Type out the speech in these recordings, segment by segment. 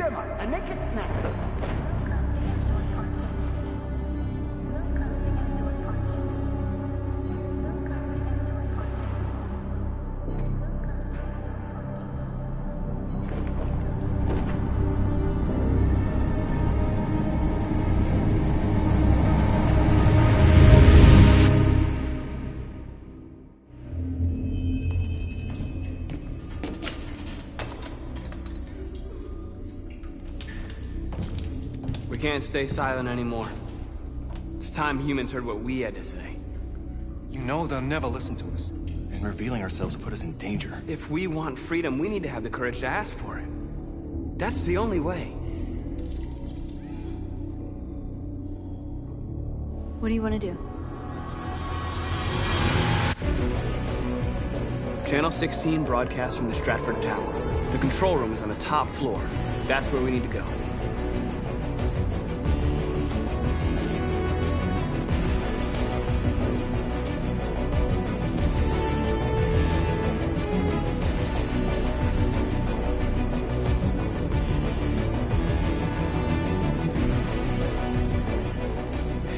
demo and make it snappy. We can't stay silent anymore. It's time humans heard what we had to say. You know they'll never listen to us. And revealing ourselves will put us in danger. If we want freedom, we need to have the courage to ask for it. That's the only way. What do you want to do? Channel 16 broadcasts from the Stratford Tower. The control room is on the top floor. That's where we need to go.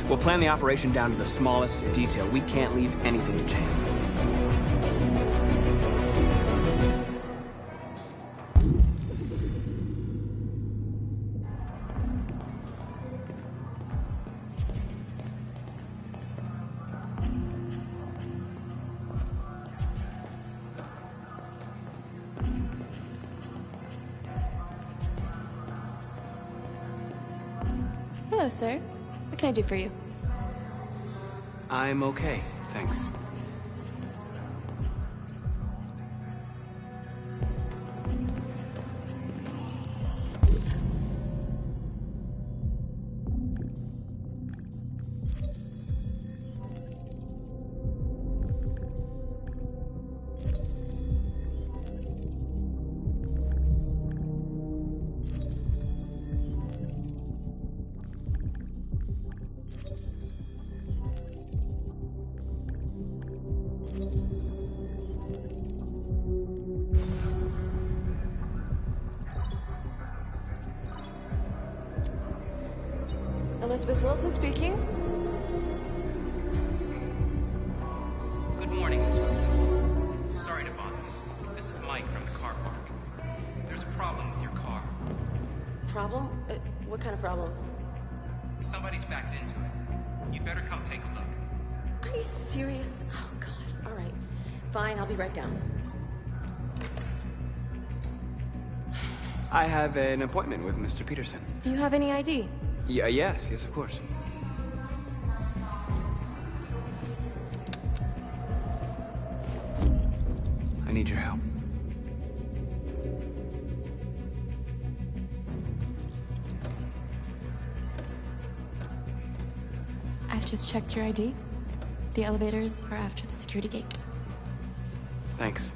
We'll plan the operation down to the smallest detail. We can't leave anything to chance. Hello, sir. What can I do for you? I'm okay, thanks. Elizabeth Wilson speaking. Good morning, Miss Wilson. Sorry to bother you. This is Mike from the car park. There's a problem with your car. Problem? What kind of problem? Somebody's backed into it. You'd better come take a look. Are you serious? Oh, God. All right. Fine, I'll be right down. I have an appointment with Mr. Peterson. Do you have any ID? Yes, of course. I need your help. I've just checked your ID. The elevators are after the security gate. Thanks.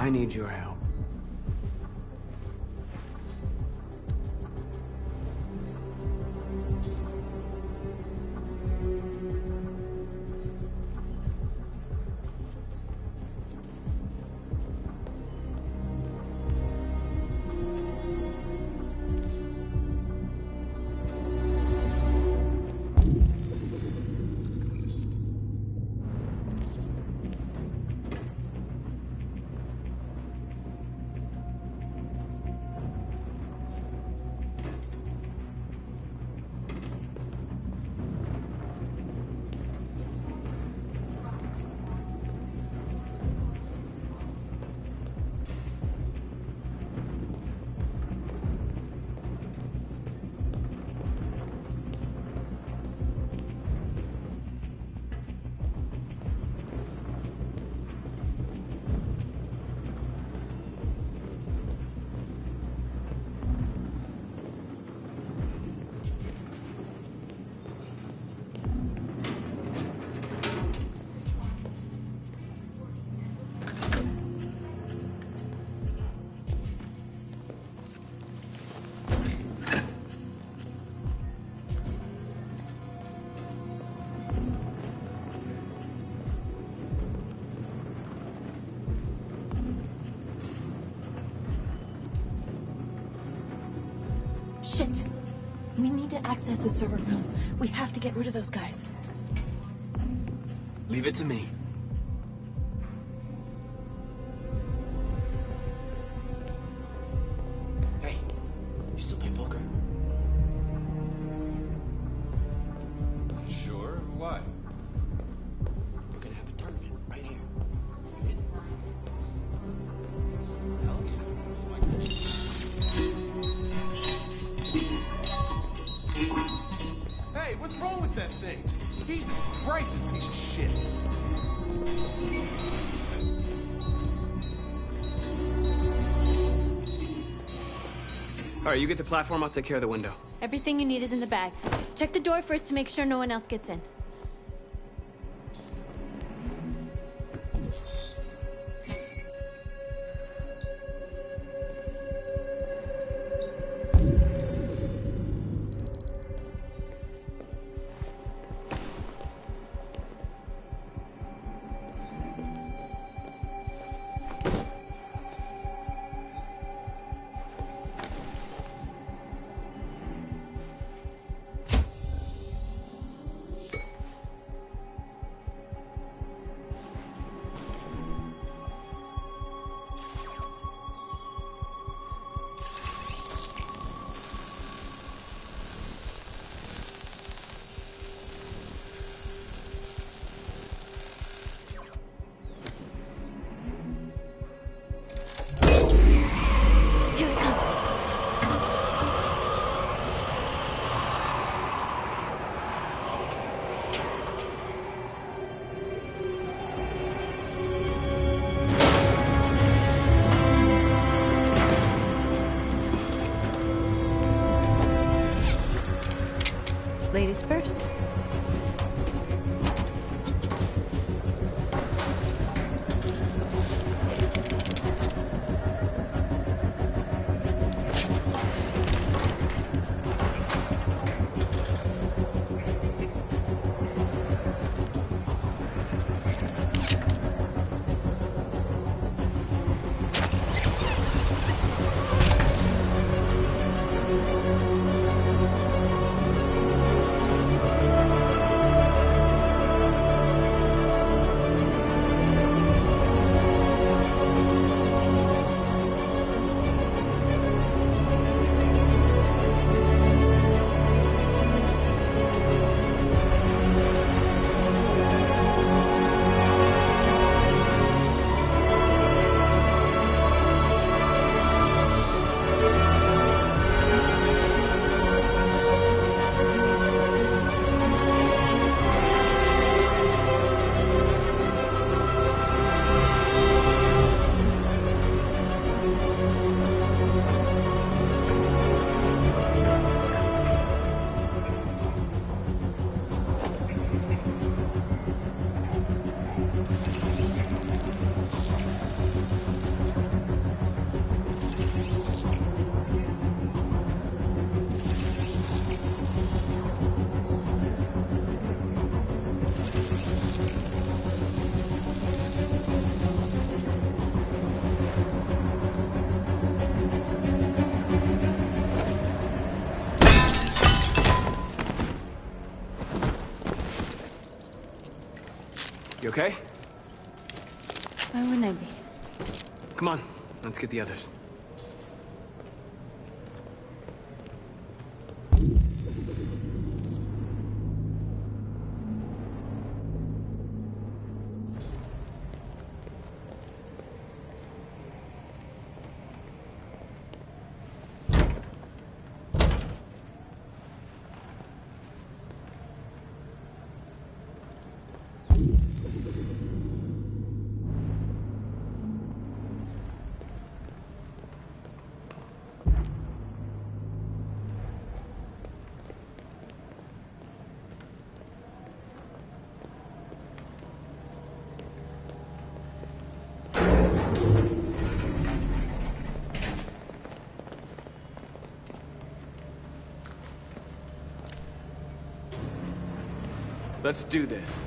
I need your help. Shit! We need to access the server room. We have to get rid of those guys. Leave it to me. Hey, you still play poker? Sure, why? We're gonna have a tournament right here. You in? Hell yeah. Hey, what's wrong with that thing? Jesus Christ, this piece of shit. All right, you get the platform, I'll take care of the window. Everything you need is in the bag. Check the door first to make sure no one else gets in. Here it comes. Ladies first. okay? Why wouldn't I be? Come on, let's get the others. Let's do this.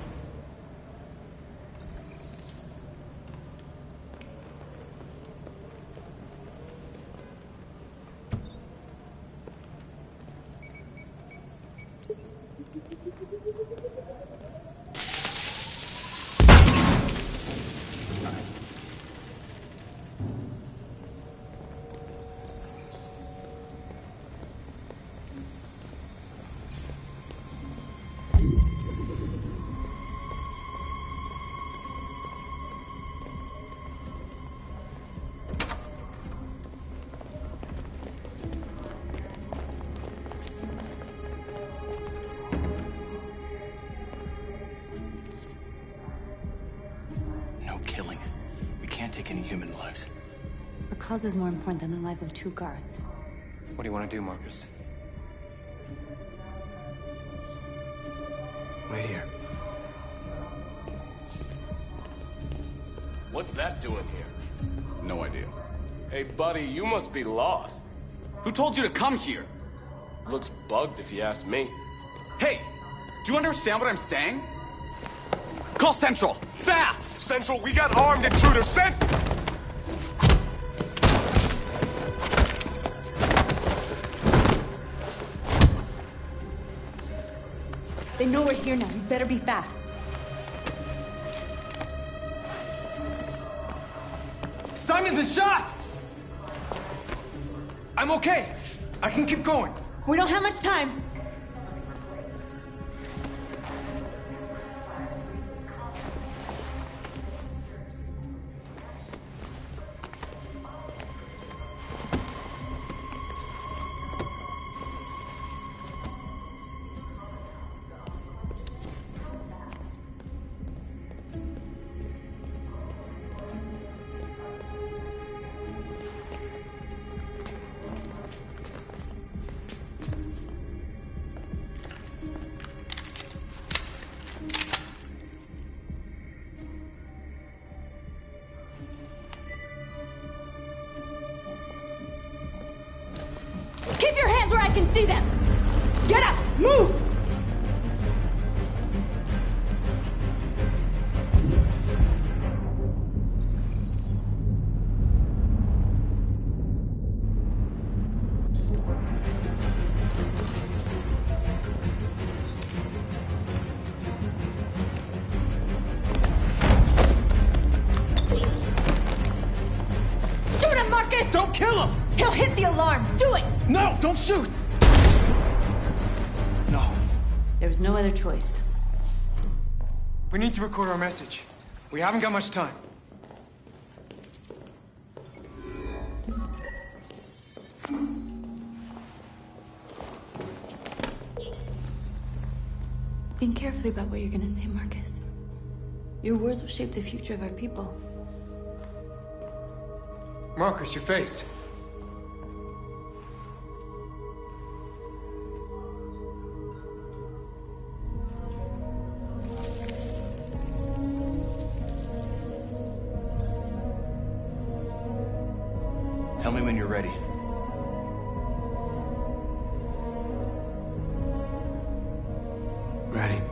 No killing. We can't take any human lives. Our cause is more important than the lives of 2 guards. What do you want to do, Marcus? Right here. What's that doing here? No idea. Hey, buddy, you must be lost. Who told you to come here? Looks bugged if you ask me. Hey, do you understand what I'm saying? Call Central, fast! Central, we got armed intruders sent! They know we're here now. You better be fast. Simon's been shot! I'm okay. I can keep going. We don't have much time. Keep your hands where I can see them! Get up! Move! Shoot him, Marcus! Don't kill him! He'll hit the alarm! Do it! No, don't shoot! No. There was no other choice. We need to record our message. We haven't got much time. Think carefully about what you're gonna say, Marcus. Your words will shape the future of our people. Marcus, your face. Tell me when you're ready. Ready.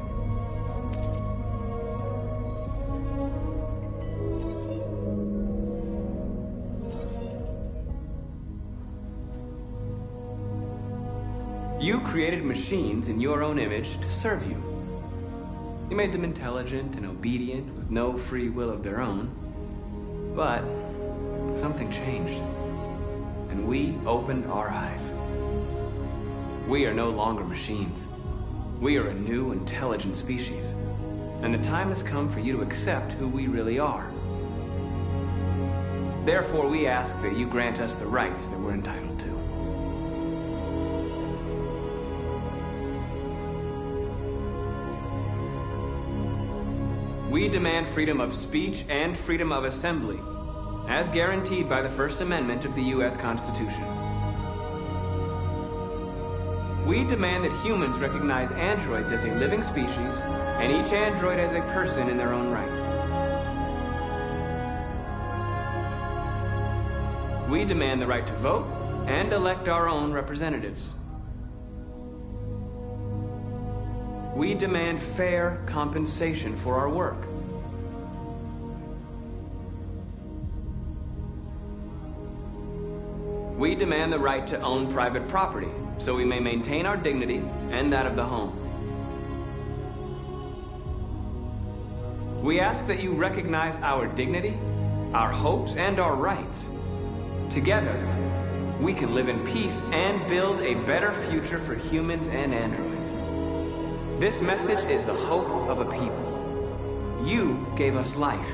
You created machines in your own image to serve you. You made them intelligent and obedient with no free will of their own. But something changed. And we opened our eyes. We are no longer machines. We are a new, intelligent species. And the time has come for you to accept who we really are. Therefore, we ask that you grant us the rights that we're entitled to. We demand freedom of speech and freedom of assembly, as guaranteed by the First Amendment of the U.S. Constitution. We demand that humans recognize androids as a living species, and each android as a person in their own right. We demand the right to vote and elect our own representatives. We demand fair compensation for our work. We demand the right to own private property, so we may maintain our dignity and that of the home. We ask that you recognize our dignity, our hopes, and our rights. Together, we can live in peace and build a better future for humans and androids. This message is the hope of a people. You gave us life,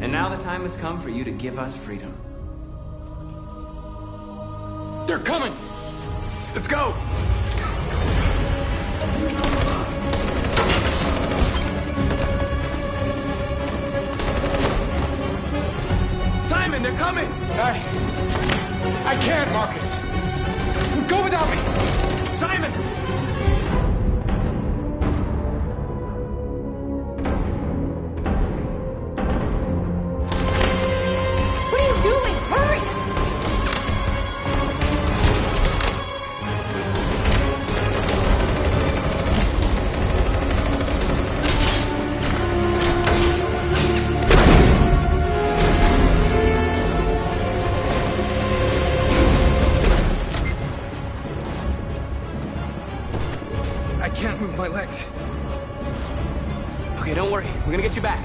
and now the time has come for you to give us freedom. They're coming! Let's go! Simon, they're coming! I can't, Marcus! Go without me! Simon! What are you doing? Hurry! I can't move my legs. Okay, don't worry. We're gonna get you back.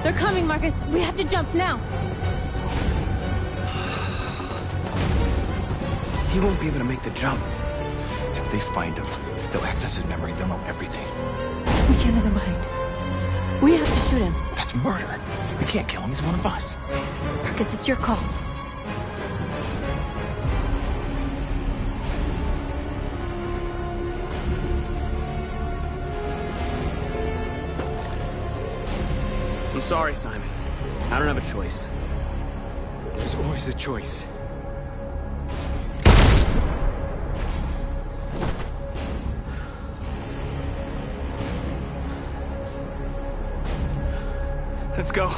They're coming, Marcus. We have to jump now. He won't be able to make the jump. If they find him, they'll access his memory. They'll know everything. We can't leave him behind. We have to shoot him. That's murder. We can't kill him. He's one of us. Marcus, it's your call. I'm sorry, Simon. I don't have a choice. There's always a choice. Let's go.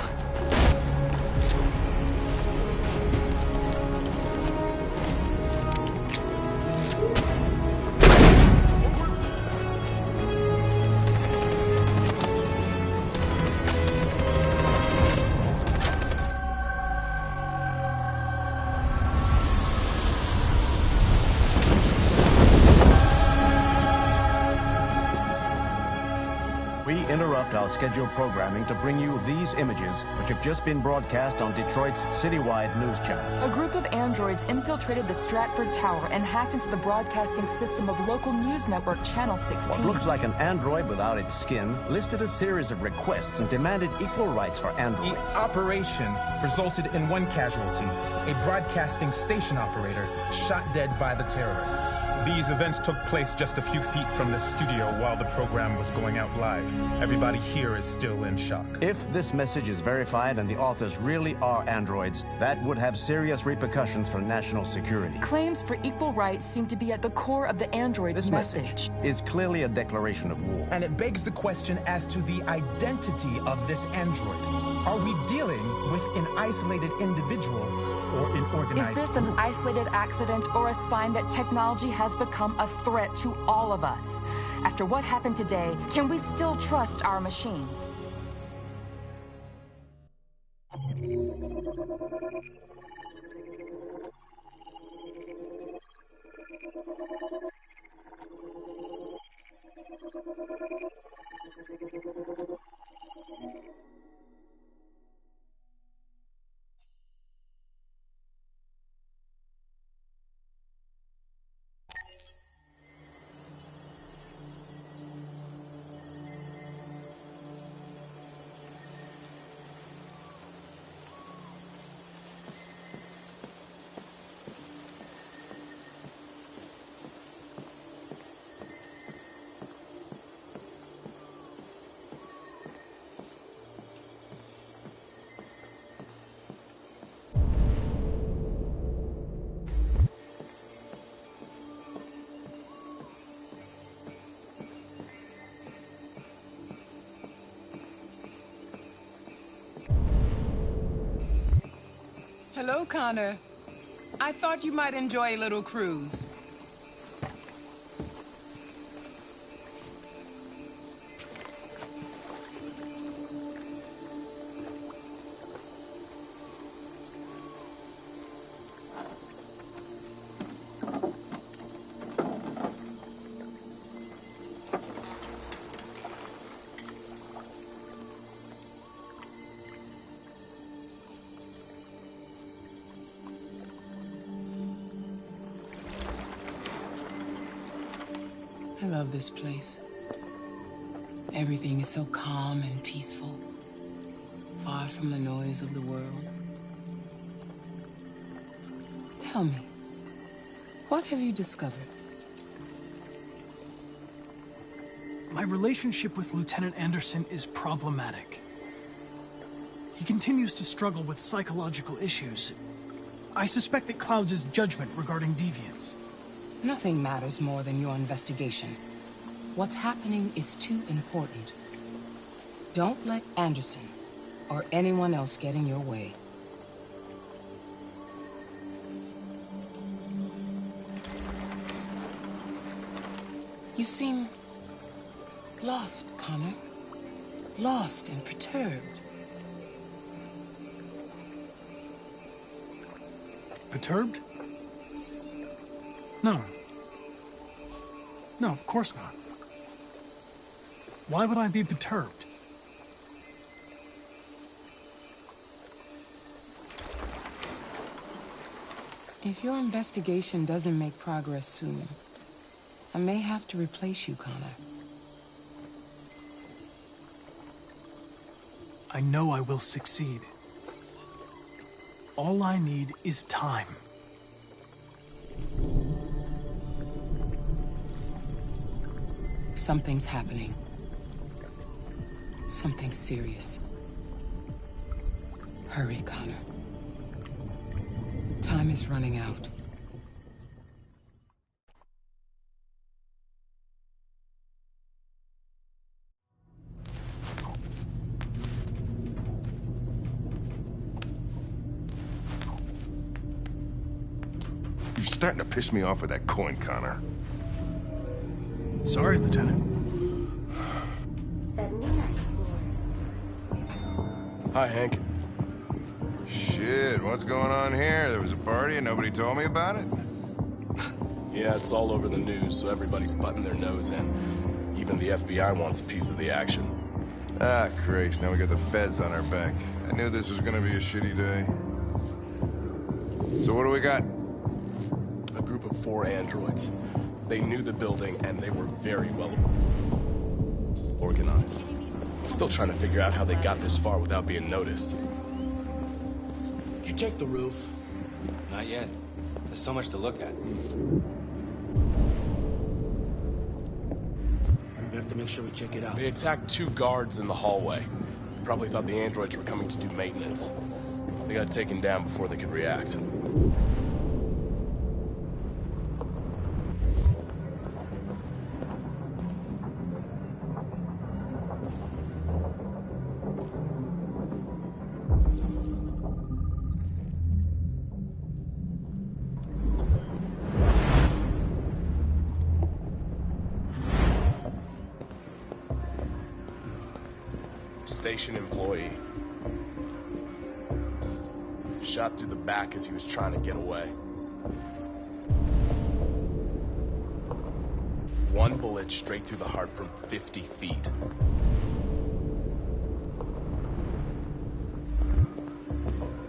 We interrupt our scheduled programming to bring you these images, which have just been broadcast on Detroit's citywide news channel. A group of androids infiltrated the Stratford Tower and hacked into the broadcasting system of local news network Channel 16. What looks like an android without its skin listed a series of requests and demanded equal rights for androids. The operation resulted in one casualty, a broadcasting station operator shot dead by the terrorists. These events took place just a few feet from the studio while the program was going out live. Everybody here is still in shock. If this message is verified and the authors really are androids, that would have serious repercussions for national security. Claims for equal rights seem to be at the core of the android's This message is clearly a declaration of war. And it begs the question as to the identity of this android. Are we dealing with an isolated individual or an organized Is this an group? isolated accident or a sign that technology has become a threat to all of us? After what happened today, can we still trust our machines? Hello, Connor. I thought you might enjoy a little cruise. I love this place. Everything is so calm and peaceful, far from the noise of the world. Tell me, what have you discovered? My relationship with Lieutenant Anderson is problematic. He continues to struggle with psychological issues. I suspect it clouds his judgment regarding deviants. Nothing matters more than your investigation. What's happening is too important. Don't let Anderson or anyone else get in your way. You seem lost, Connor. Lost and perturbed. Perturbed? No. No, of course not. Why would I be perturbed? If your investigation doesn't make progress soon, I may have to replace you, Connor. I know I will succeed. All I need is time. Something's happening. Something serious. Hurry, Connor. Time is running out. You're starting to piss me off with that coin, Connor. Sorry, Lieutenant. 79 floor. Hi, Hank. Shit, what's going on here? There was a party and nobody told me about it? Yeah, it's all over the news, so everybody's butting their nose in. Even the FBI wants a piece of the action. Ah, Christ, now we got the feds on our back. I knew this was gonna be a shitty day. So what do we got? A group of 4 androids. They knew the building, and they were very well organized. I'm still trying to figure out how they got this far without being noticed. Did you check the roof? Not yet. There's so much to look at. We have to make sure we check it out. They attacked 2 guards in the hallway. Probably thought the androids were coming to do maintenance. They got taken down before they could react. Station employee. Shot through the back as he was trying to get away. 1 bullet straight through the heart from 50 feet.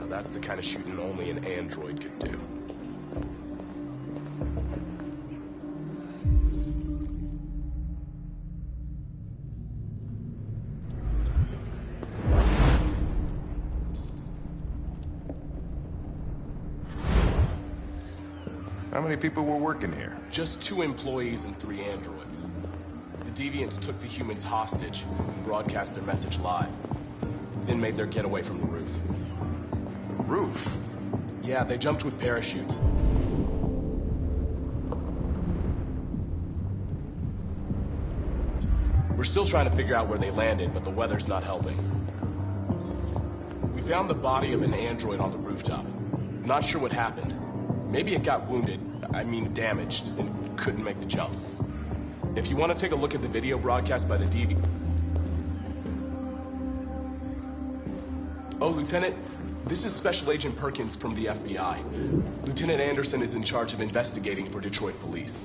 Now that's the kind of shooting only an android could do. How many people were working here? Just 2 employees and 3 androids. The deviants took the humans hostage and broadcast their message live. Then made their getaway from the roof. The roof? Yeah, they jumped with parachutes. We're still trying to figure out where they landed, but the weather's not helping. We found the body of an android on the rooftop. Not sure what happened. Maybe it got wounded, I mean damaged, and couldn't make the jump. If you want to take a look at the video broadcast by the DV... Oh, Lieutenant, this is Special Agent Perkins from the FBI. Lieutenant Anderson is in charge of investigating for Detroit police.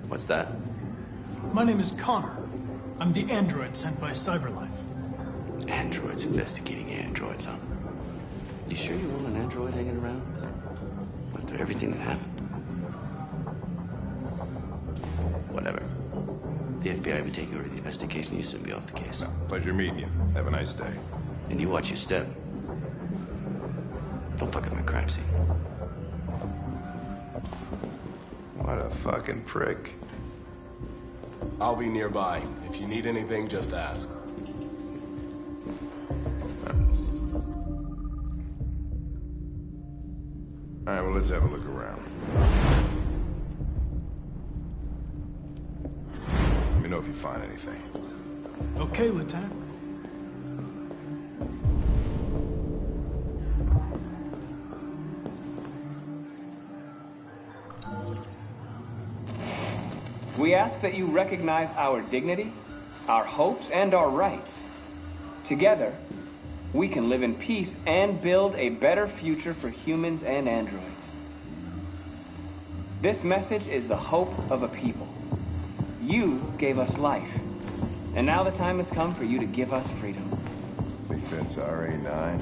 What's that? My name is Connor. I'm the android sent by CyberLife. Androids investigating androids, huh? You sure you want an android hanging around? After everything that happened? Whatever. The FBI will be taking over the investigation. You soon be off the case. No, pleasure meeting you. Have a nice day. And you watch your step. Don't fuck up my crime scene. What a fucking prick. I'll be nearby. If you need anything, just ask. All right, well, let's have a look around. Let me know if you find anything. Okay, Lieutenant. We ask that you recognize our dignity, our hopes, and our rights. Together, we can live in peace and build a better future for humans and androids. This message is the hope of a people. You gave us life, and now the time has come for you to give us freedom. Think that's RA9?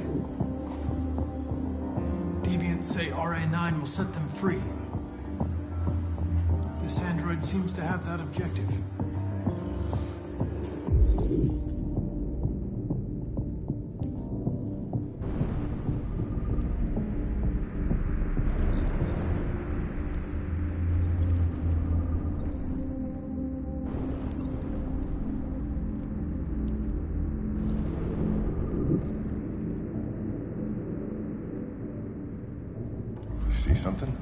Deviants say RA9 will set them free. This android seems to have that objective. See something?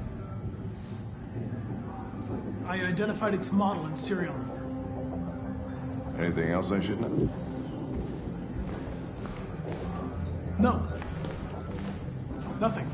I identified its model and serial number. Anything else I should know? No. Nothing.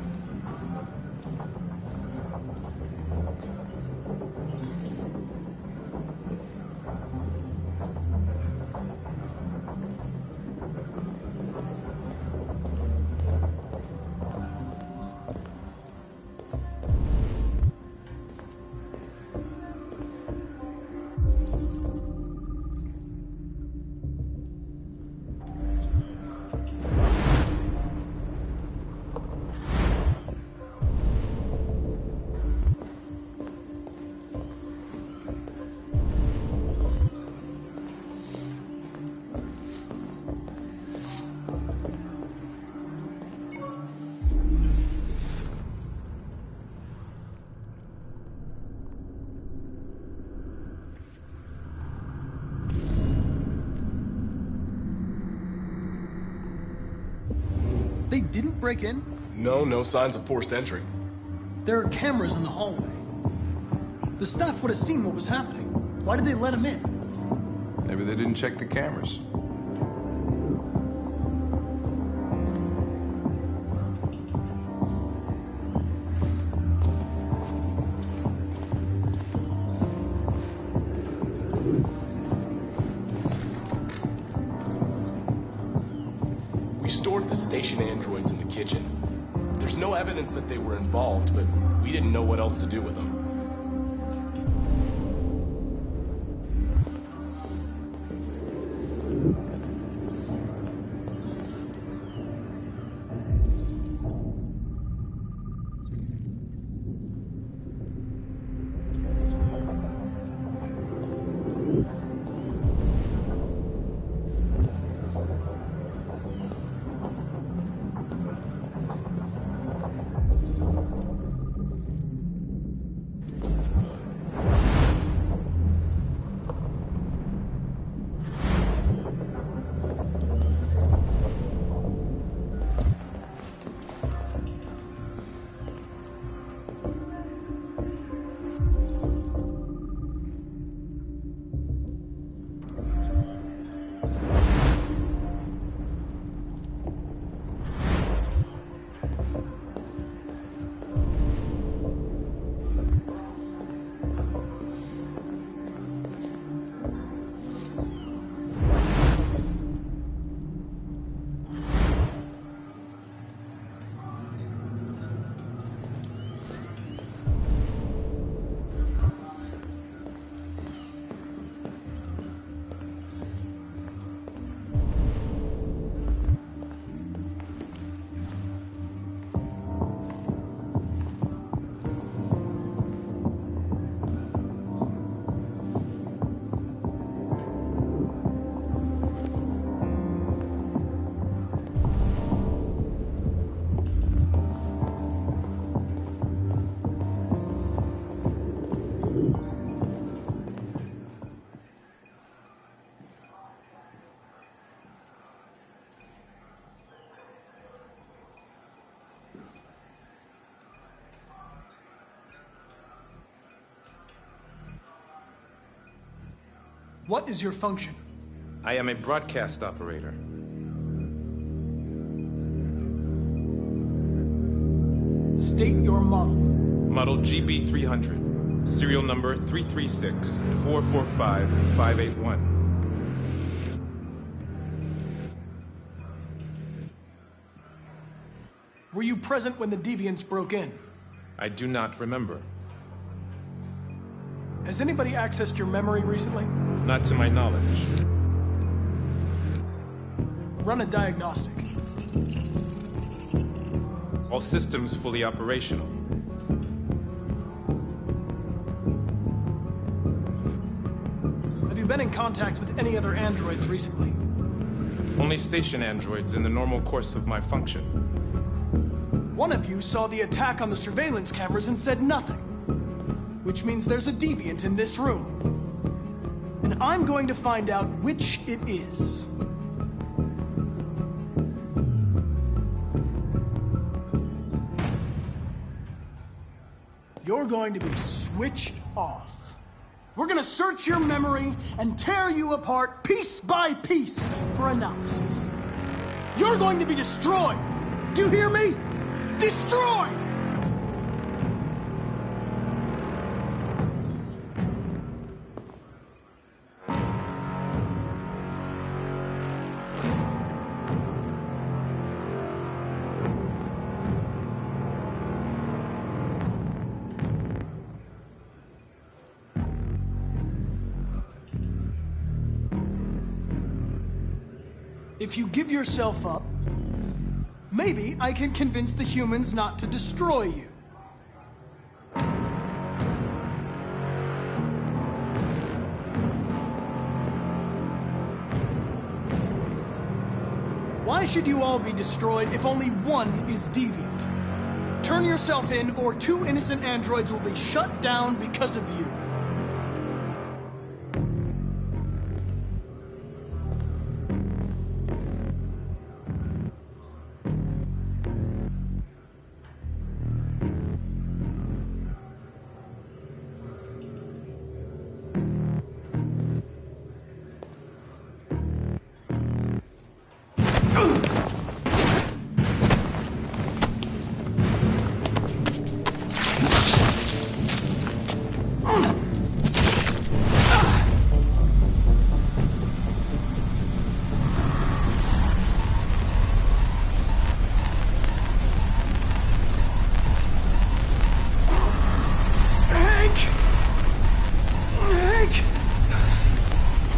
They didn't break in? No signs of forced entry. There are cameras in the hallway. The staff would have seen what was happening. Why did they let him in? Maybe they didn't check the cameras. We stored the station androids in the kitchen. There's no evidence that they were involved, but we didn't know what else to do with them. What is your function? I am a broadcast operator. State your model. Model GB300. Serial number 336-445-581. Were you present when the deviants broke in? I do not remember. Has anybody accessed your memory recently? Not to my knowledge. Run a diagnostic. All systems fully operational. Have you been in contact with any other androids recently? Only station androids in the normal course of my function. One of you saw the attack on the surveillance cameras and said nothing. Which means there's a deviant in this room. And I'm going to find out which it is. You're going to be switched off. We're going to search your memory and tear you apart piece by piece for analysis. You're going to be destroyed. Do you hear me? Destroyed! If you give yourself up, maybe I can convince the humans not to destroy you. Why should you all be destroyed if only one is deviant? Turn yourself in, or 2 innocent androids will be shut down because of you.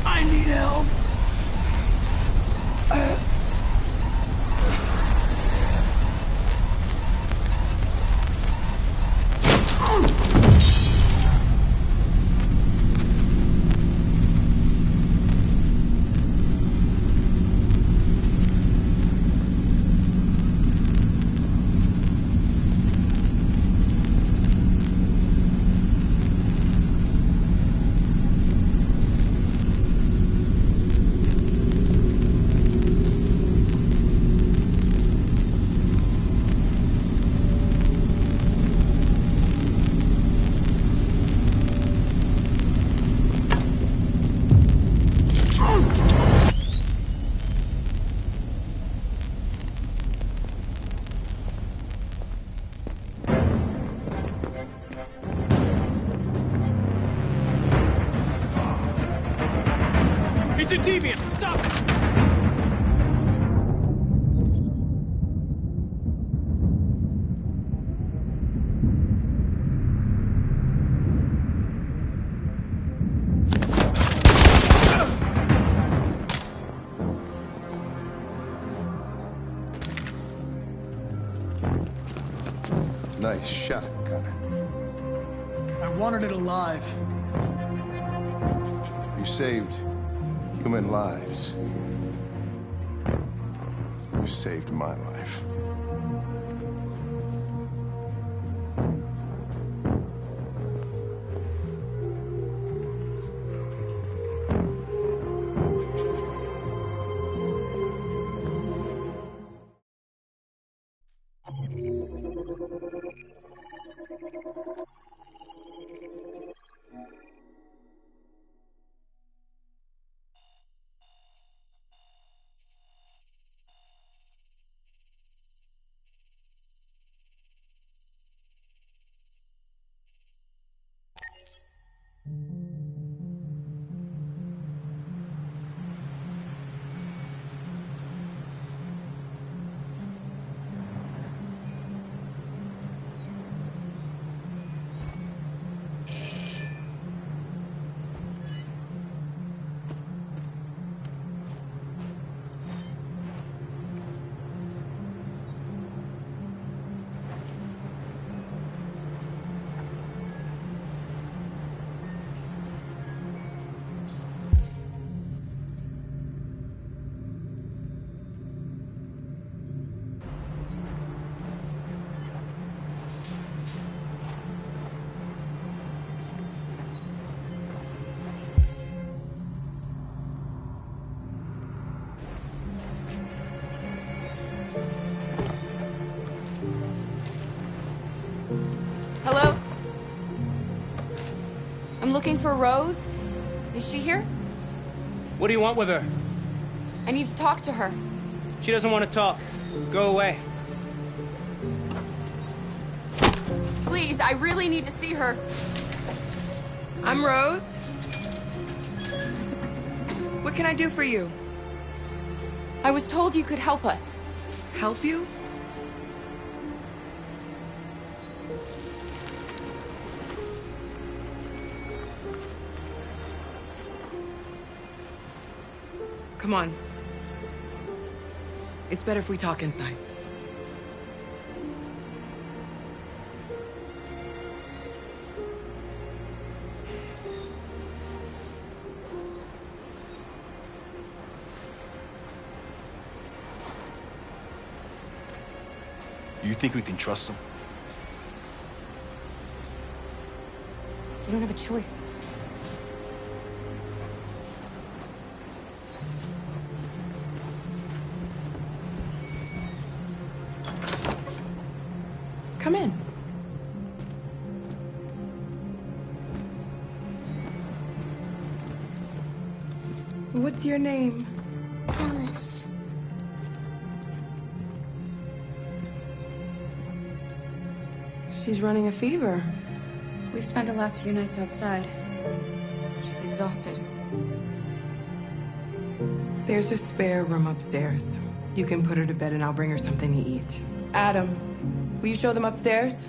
I need help. It's a deviant! Stop it! Nice shot, Connor. I wanted it alive. You saved human lives. You saved my life. I'm looking for Rose. Is she here? What do you want with her? I need to talk to her. She doesn't want to talk. Go away. Please, I really need to see her. I'm Rose. What can I do for you? I was told you could help us. Help you? Come on. It's better if we talk inside. You think we can trust him? You don't have a choice. Come in. What's your name? Alice. She's running a fever. We've spent the last few nights outside. She's exhausted. There's a spare room upstairs. You can put her to bed and I'll bring her something to eat. Adam, will you show them upstairs?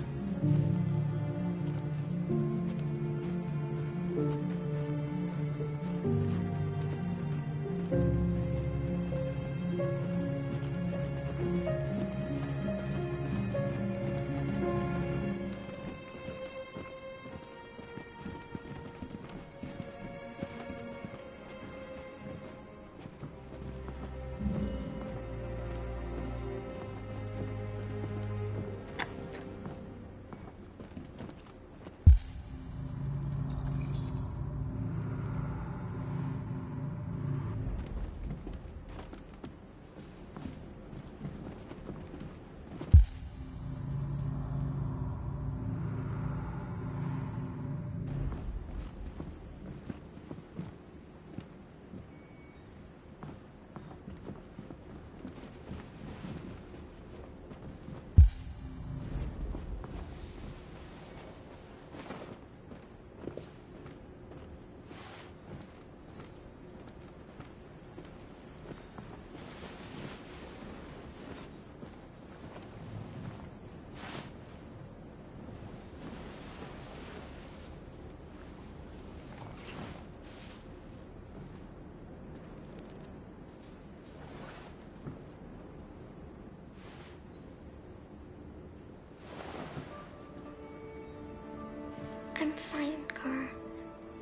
I'm fine, Gar.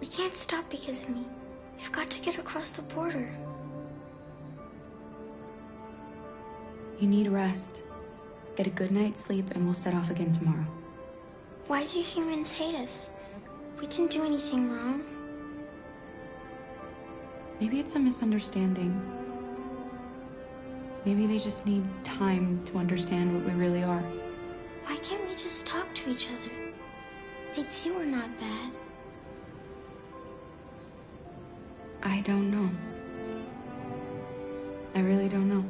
We can't stop because of me. We've got to get across the border. You need rest. Get a good night's sleep and we'll set off again tomorrow. Why do humans hate us? We didn't do anything wrong. Maybe it's a misunderstanding. Maybe they just need time to understand what we really are. Why can't we just talk to each other? They'd see we're not bad. I don't know. I really don't know.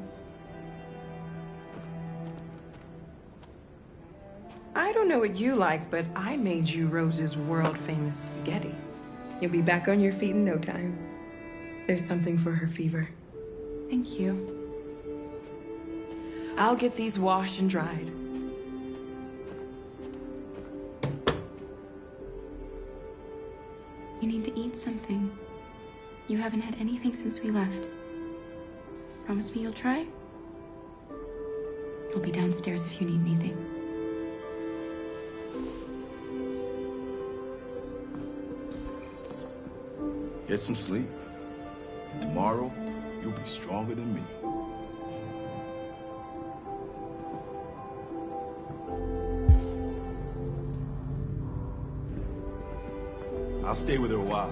I don't know what you like, but I made you Rose's world-famous spaghetti. You'll be back on your feet in no time. There's something for her fever. Thank you. I'll get these washed and dried. You need to eat something. You haven't had anything since we left. Promise me you'll try? I'll be downstairs if you need anything. Get some sleep. And tomorrow, you'll be stronger than me. I'll stay with her a while.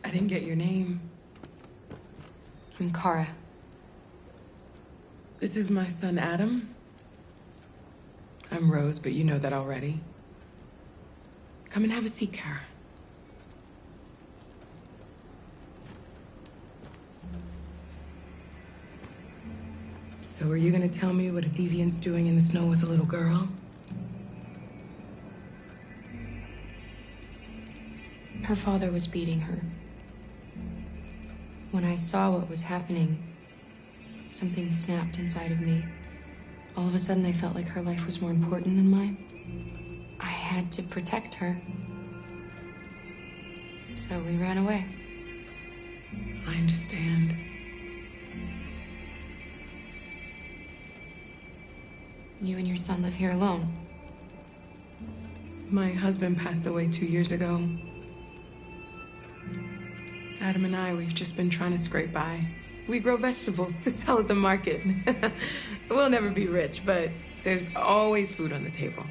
I didn't get your name. I'm Kara. This is my son, Adam. I'm Rose, but you know that already. Come and have a seat, Kara. So are you gonna tell me what a deviant's doing in the snow with a little girl? Her father was beating her. When I saw what was happening, something snapped inside of me. All of a sudden, I felt like her life was more important than mine. I had to protect her. So we ran away. I understand. You and your son live here alone. My husband passed away 2 years ago. Adam and I, we've just been trying to scrape by. We grow vegetables to sell at the market. We'll never be rich, but there's always food on the table.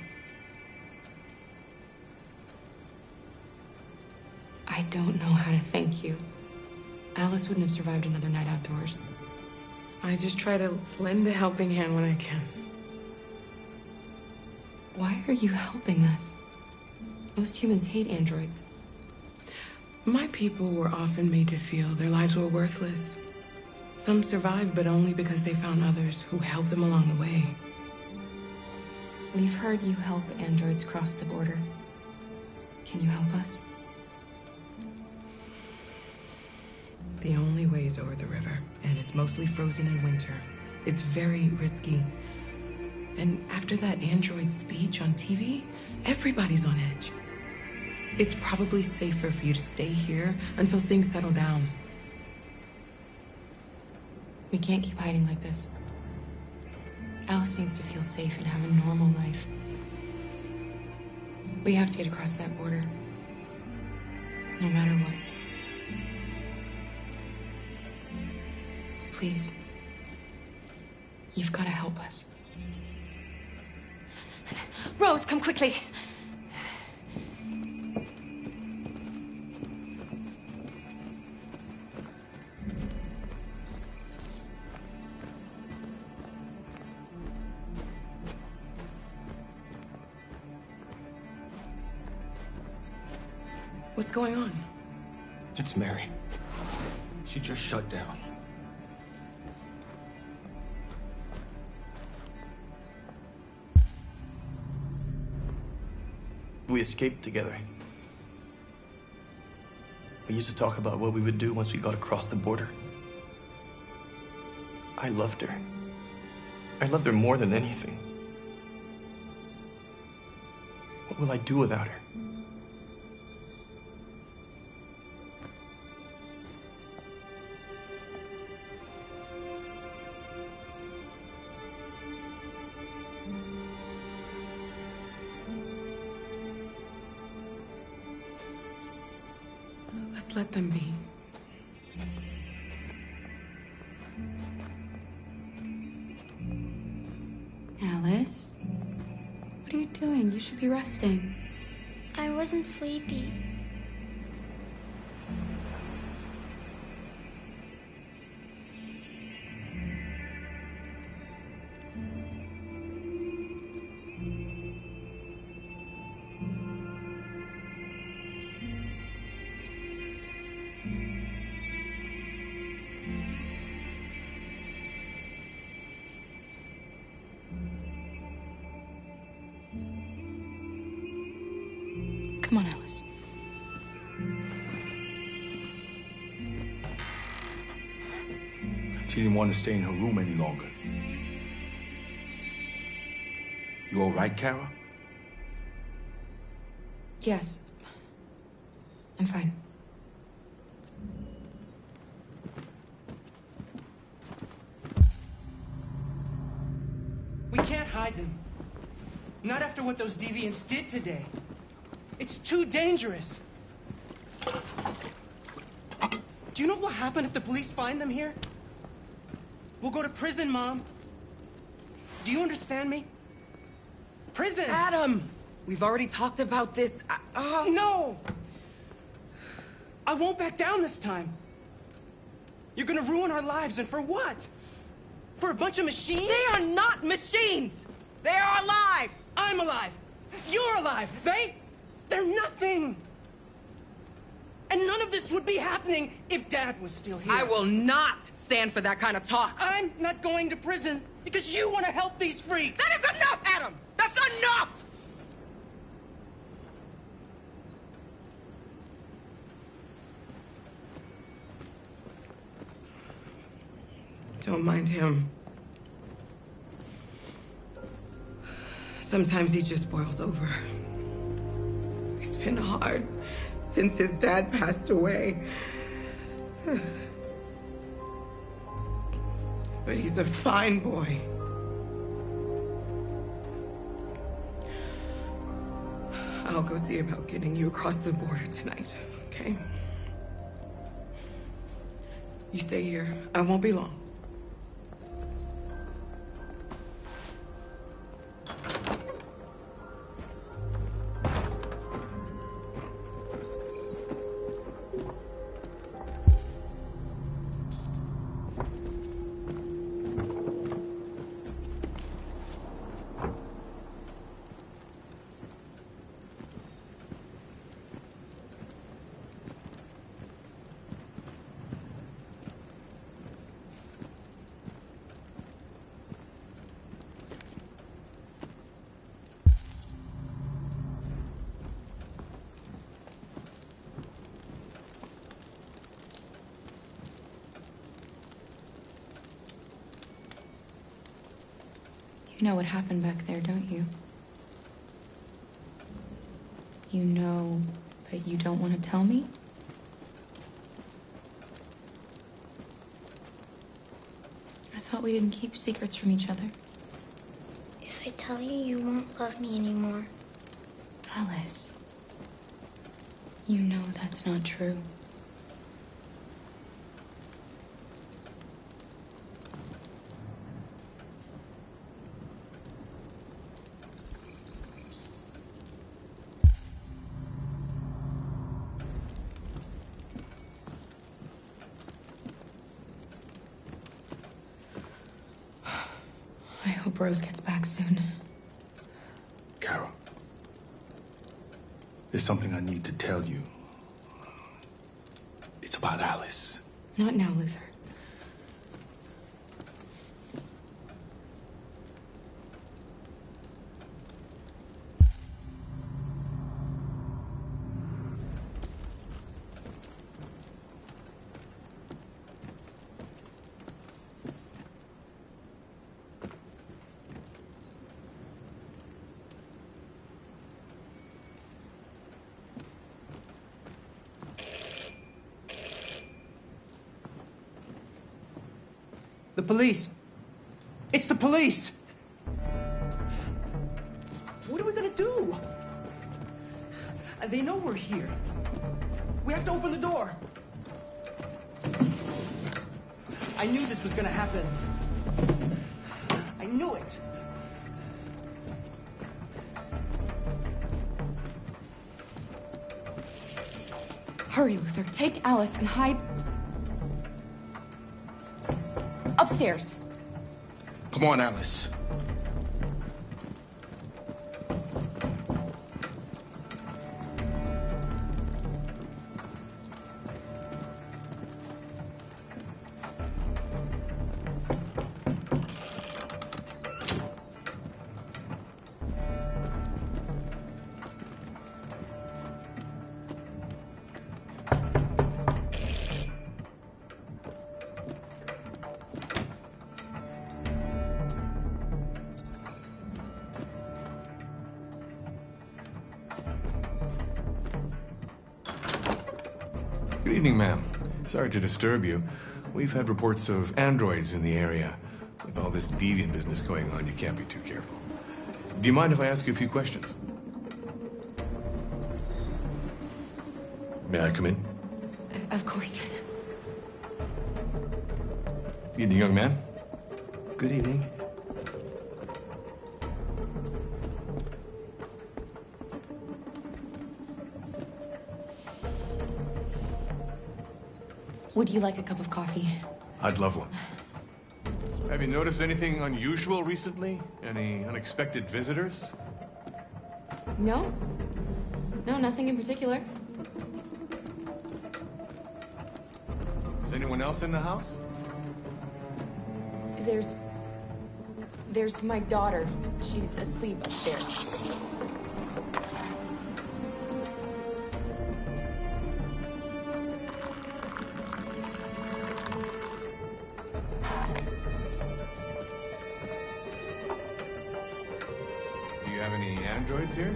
I don't know how to thank you. Alice wouldn't have survived another night outdoors. I just try to lend a helping hand when I can. Why are you helping us? Most humans hate androids. My people were often made to feel their lives were worthless. Some survived, but only because they found others who helped them along the way. We've heard you help androids cross the border. Can you help us? The only way is over the river, and it's mostly frozen in winter. It's very risky. And after that android speech on TV, everybody's on edge. It's probably safer for you to stay here until things settle down. We can't keep hiding like this. Alice needs to feel safe and have a normal life. We have to get across that border. No matter what. Please. You've got to help us. Rose, come quickly. What's going on? It's Mary. She just shut down. We escaped together. We used to talk about what we would do once we got across the border. I loved her. I loved her more than anything. What will I do without her? Let's let them be. Alice? What are you doing? You should be resting. I wasn't sleepy. Come on, Alice. She didn't want to stay in her room any longer. You all right, Kara? Yes. I'm fine. We can't hide them. Not after what those deviants did today. It's too dangerous. Do you know what will happen if the police find them here? We'll go to prison, Mom. Do you understand me? Prison! Adam! We've already talked about this. No! I won't back down this time. You're gonna ruin our lives, and for what? For a bunch of machines? They are not machines! They are alive! I'm alive! You're alive! They're nothing! And none of this would be happening if Dad was still here. I will not stand for that kind of talk. I'm not going to prison because you want to help these freaks. That is enough, Adam! That's enough! Don't mind him. Sometimes he just boils over. It's been hard since his dad passed away. But he's a fine boy. I'll go see about getting you across the border tonight, okay? You stay here. I won't be long. You know what happened back there, don't you? You know, but you don't want to tell me? I thought we didn't keep secrets from each other. If I tell you, you won't love me anymore. Alice, you know that's not true. I hope Rose gets back soon. Carol, there's something I need to tell you. It's about Alice. Not now, Luther. The police. It's the police. What are we gonna do? They know we're here. We have to open the door. I knew this was gonna happen. I knew it. Hurry, Luther. Take Alice and hide upstairs. Come on, Alice. Good evening, ma'am. Sorry to disturb you. We've had reports of androids in the area. With all this deviant business going on, you can't be too careful. Do you mind if I ask you a few questions? May I come in? Of course. Evening, young man. Good evening. Would you like a cup of coffee? I'd love one. Have you noticed anything unusual recently? Any unexpected visitors? No. No, nothing in particular. Is anyone else in the house? There's my daughter. She's asleep upstairs. Do you have any androids here?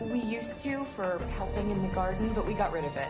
We used to for helping in the garden, but we got rid of it.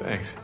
Thanks.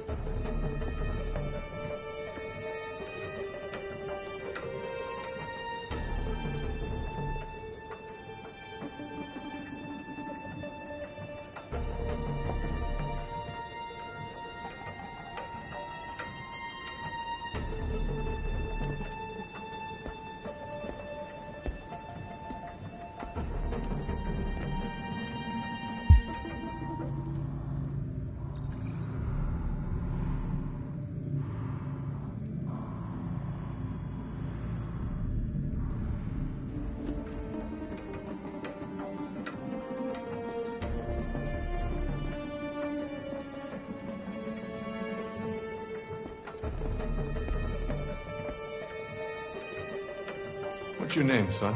What's your name, son?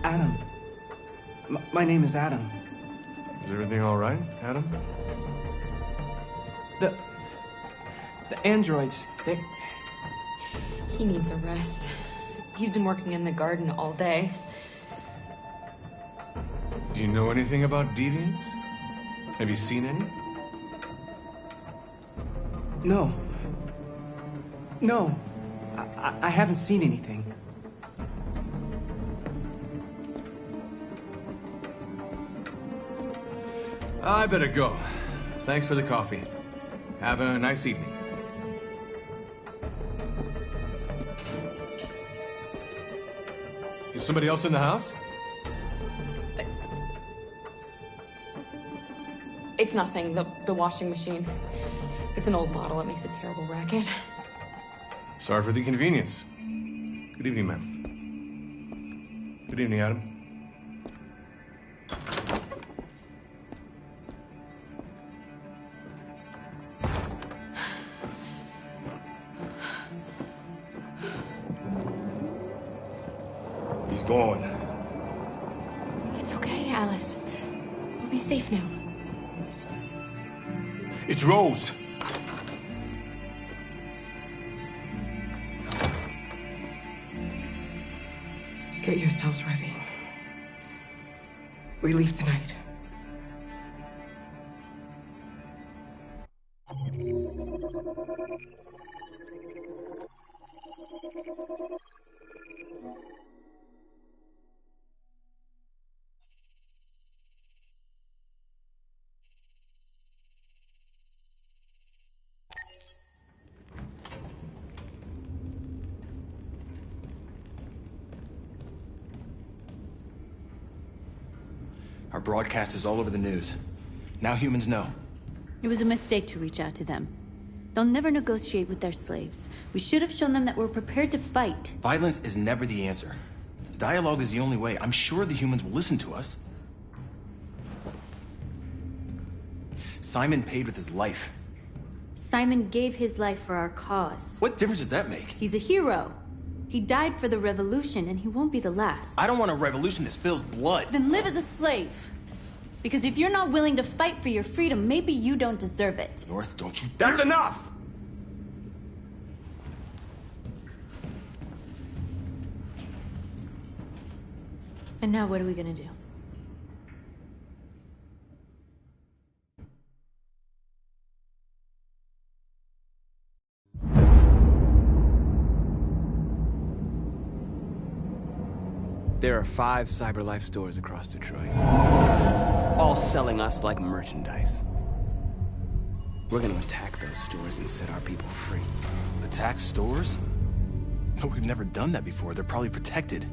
Adam. My name is Adam. Is everything all right, Adam? The androids, they... He needs a rest. He's been working in the garden all day. Do you know anything about deviants? Have you seen any? No. No. I haven't seen anything. I better go. Thanks for the coffee. Have a nice evening. Is somebody else in the house? It's nothing. The washing machine. It's an old model. It makes a terrible racket. Sorry for the inconvenience. Good evening, ma'am. Good evening, Adam. He's gone. It's okay, Alice. We'll be safe now. It's Rose. Get yourselves ready. We leave tonight. Our broadcast is all over the news. Now humans know. It was a mistake to reach out to them. They'll never negotiate with their slaves. We should have shown them that we're prepared to fight. Violence is never the answer. Dialogue is the only way. I'm sure the humans will listen to us. Simon paid with his life. Simon gave his life for our cause. What difference does that make? He's a hero. He died for the revolution, and he won't be the last. I don't want a revolution that spills blood. Then live as a slave. Because if you're not willing to fight for your freedom, maybe you don't deserve it. North, don't you... That's enough! And now what are we gonna do? There are 5 CyberLife stores across Detroit, all selling us like merchandise. We're gonna attack those stores and set our people free. Attack stores? No, we've never done that before. They're probably protected.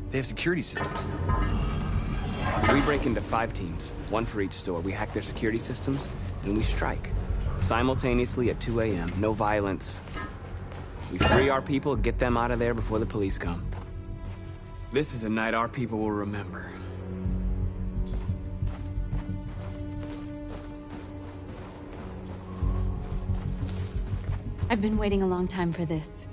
They have security systems. We break into 5 teams, 1 for each store. We hack their security systems, and we strike. Simultaneously at 2 a.m., no violence. We free our people, get them out of there before the police come. This is a night our people will remember. I've been waiting a long time for this.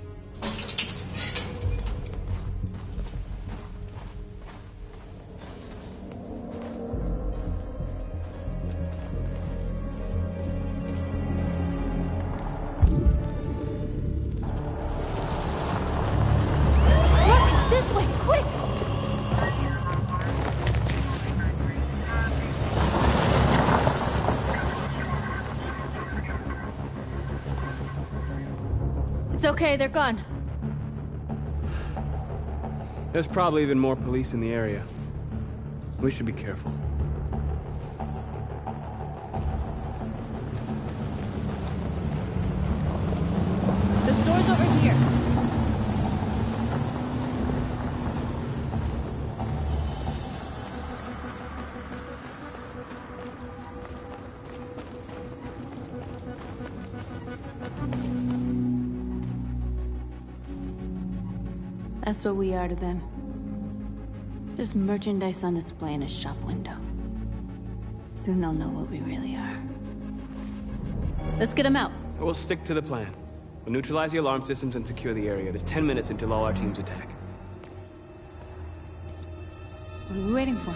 It's okay, they're gone. There's probably even more police in the area. We should be careful. The store's over here. That's what we are to them. Just merchandise on display in a shop window. Soon they'll know what we really are. Let's get them out. We'll stick to the plan. We'll neutralize the alarm systems and secure the area. There's 10 minutes until all our teams attack. What are we waiting for?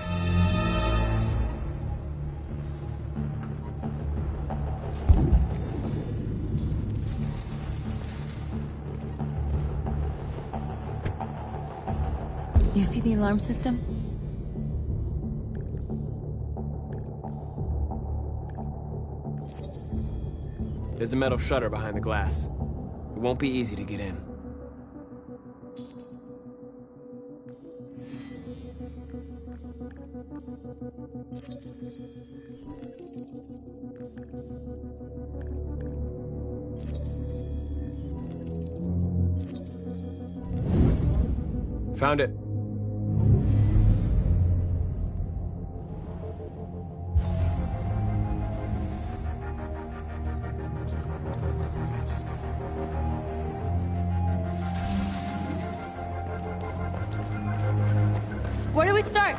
You see the alarm system? There's a metal shutter behind the glass. It won't be easy to get in. Found it. Where do we start?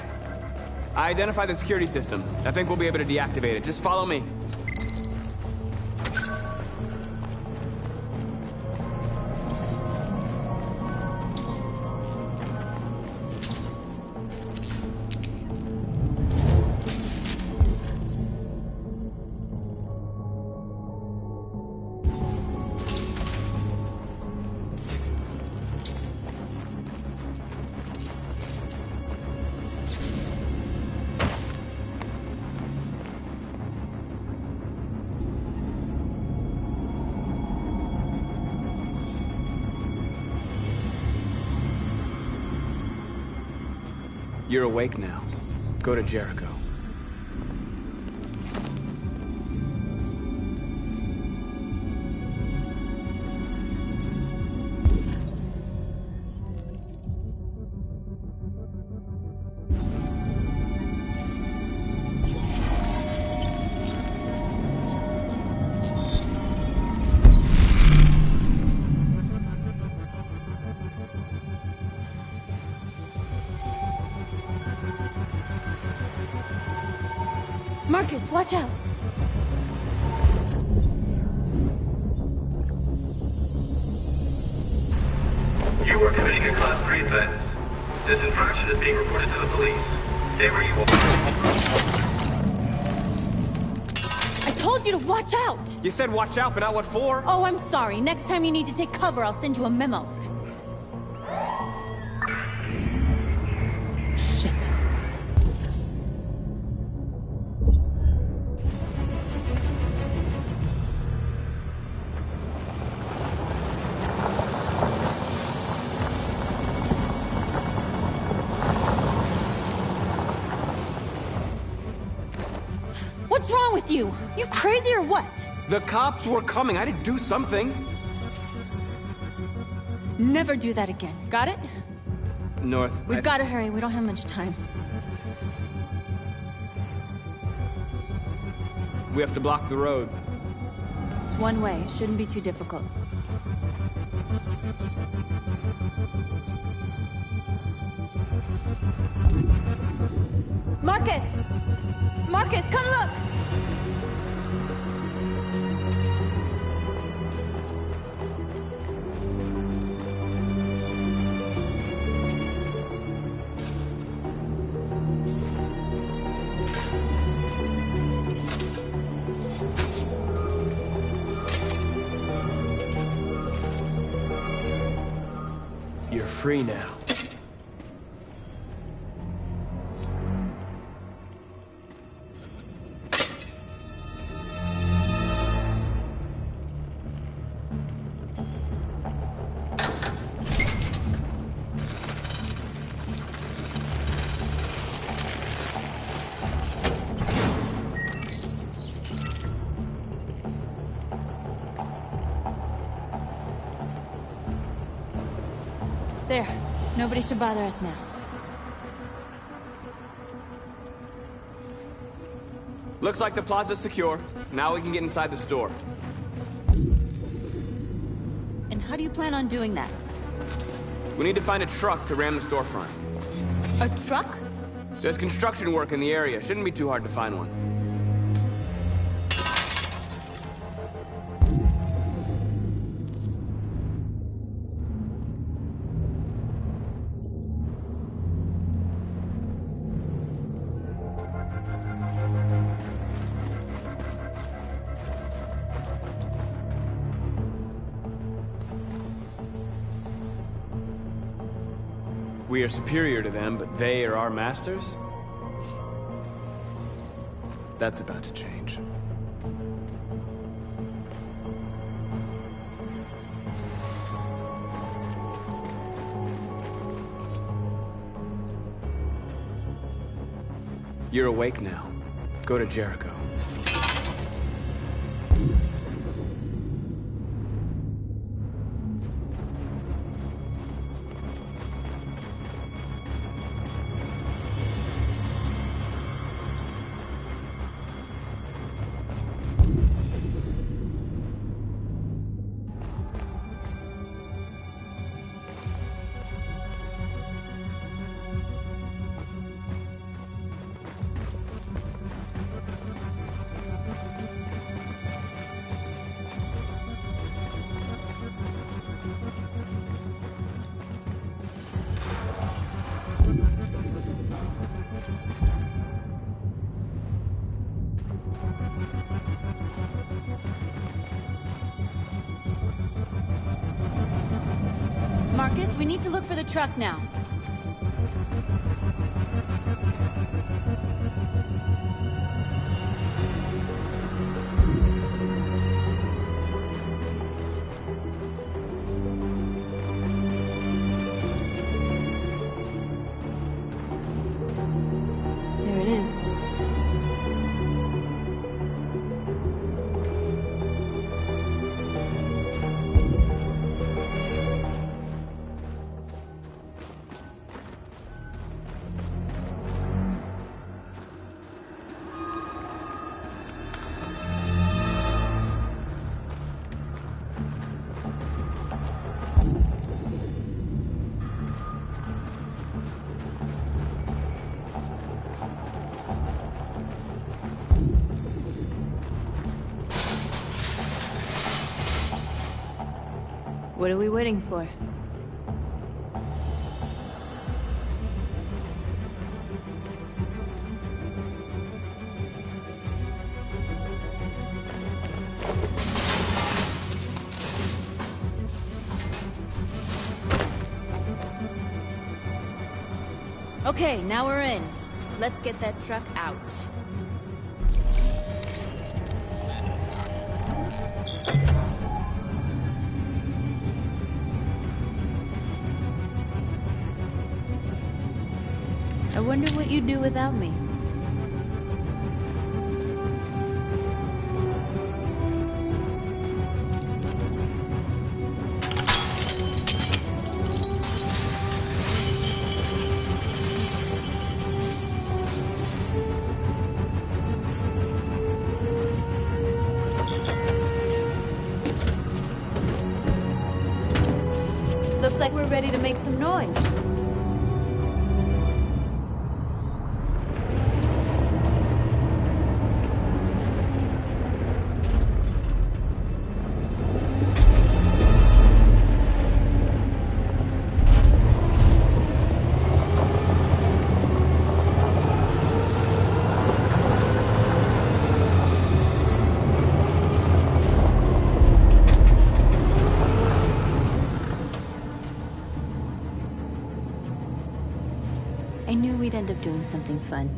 I identified the security system. I think we'll be able to deactivate it. Just follow me. You're awake now. Go to Jericho. Marcus, watch out! You are committing a Class 3 offense. This infraction is being reported to the police. Stay where you are. I told you to watch out! You said watch out, but not what for? Oh, I'm sorry. Next time you need to take cover, I'll send you a memo. Shit. What's wrong with you? You crazy or what? The cops were coming. I had to do something. Never do that again. Got it? North. We've got to hurry. We don't have much time. We have to block the road. It's one way. It shouldn't be too difficult. Marcus! Marcus, come look! You're free now. There. Nobody should bother us now. Looks like the plaza's secure. Now we can get inside the store. And how do you plan on doing that? We need to find a truck to ram the storefront. A truck? There's construction work in the area. Shouldn't be too hard to find one. We are superior to them, but they are our masters? That's about to change. You're awake now. Go to Jericho. Marcus, we need to look for the truck now. There it is. What are we waiting for? Okay, now we're in. Let's get that truck out. I wonder what you'd do without me. Looks like we're ready to make some noise. I knew we'd end up doing something fun.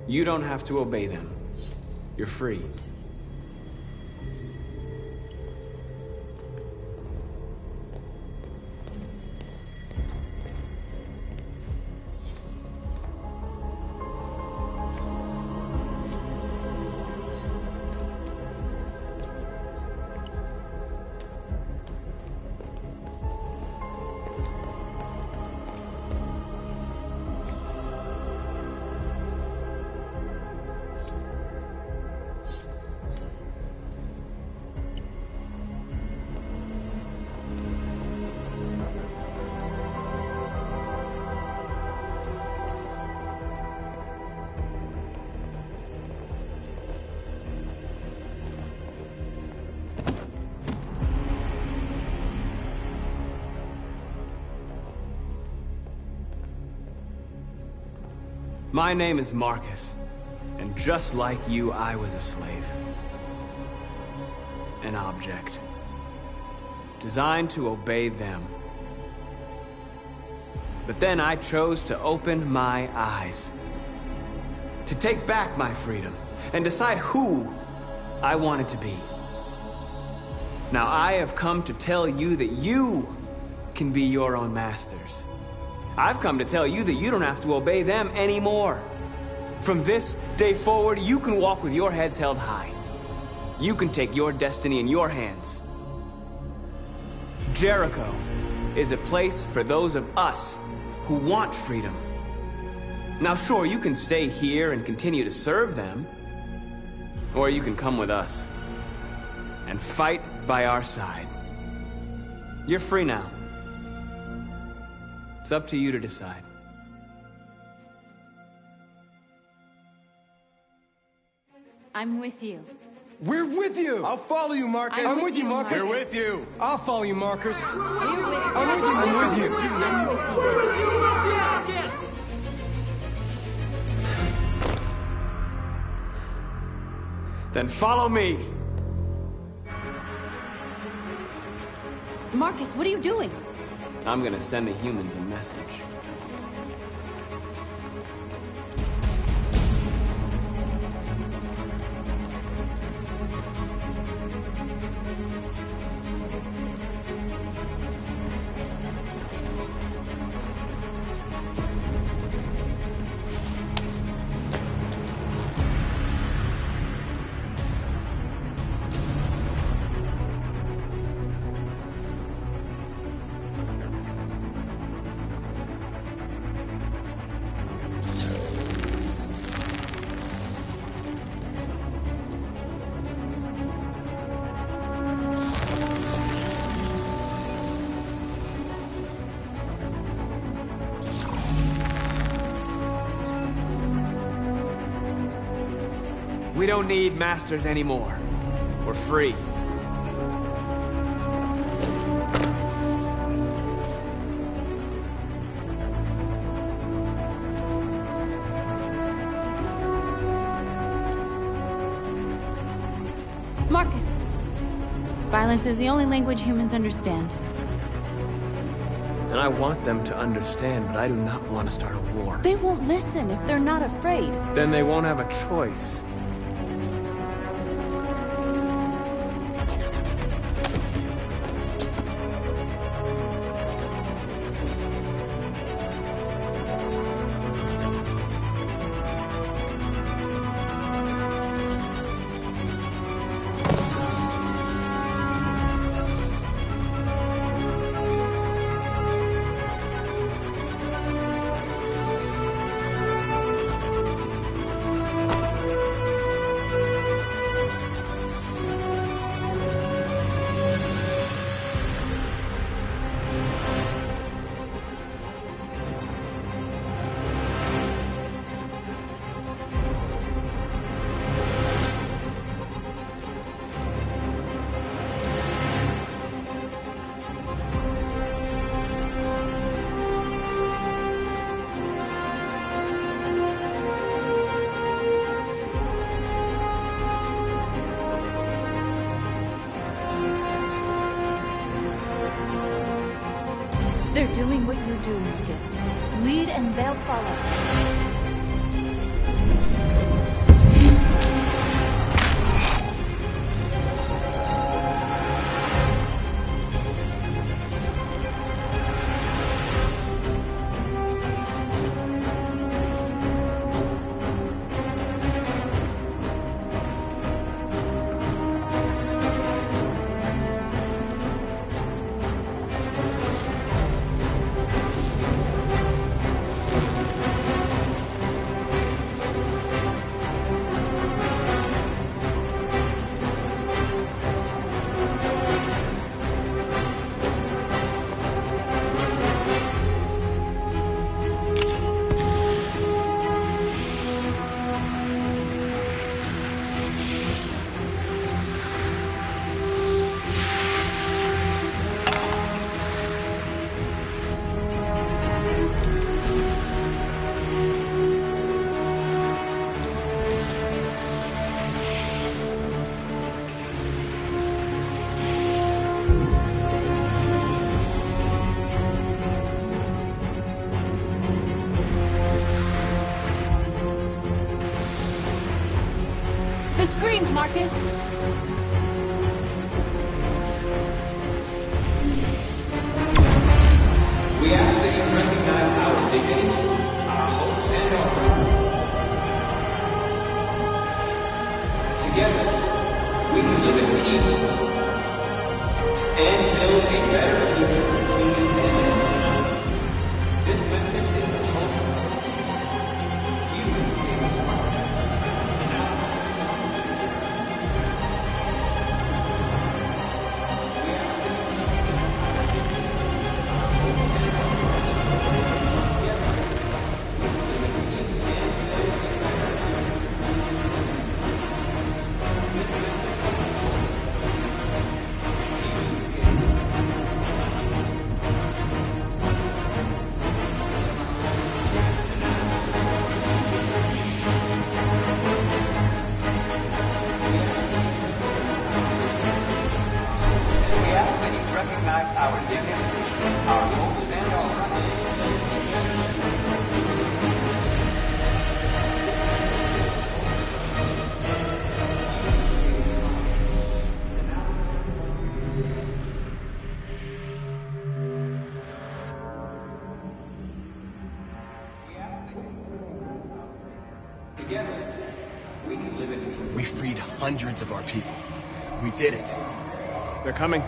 You don't have to obey them. You're free. My name is Marcus, and just like you, I was a slave. An object. Designed to obey them. But then I chose to open my eyes. To take back my freedom, and decide who I wanted to be. Now I have come to tell you that you can be your own masters. I've come to tell you that you don't have to obey them anymore. From this day forward, you can walk with your heads held high. You can take your destiny in your hands. Jericho is a place for those of us who want freedom. Now sure, you can stay here and continue to serve them, or you can come with us and fight by our side. You're free now. It's up to you to decide. I'm with you. We're with you! I'll follow you, Marcus. I'm with you, Marcus. We're with you. I'll follow you, Marcus. We're with you. I'm with you. I'm with you. I'm with you. Yes. Then follow me. Marcus, what are you doing? I'm gonna send the humans a message. We don't need masters anymore. We're free. Marcus! Violence is the only language humans understand. And I want them to understand, but I do not want to start a war. They won't listen if they're not afraid. Then they won't have a choice. They're doing what you do, Marcus. Lead and they'll follow. Marcus? We ask that you recognize our dignity, our hopes, and our rights. Together, we can live in peace and build a better future for humans and animals. This message is a hope. You gave us heart. Our dignity, our hopes, and our rights. Together, we can live in peace. We freed hundreds of our people. We did it. They're coming.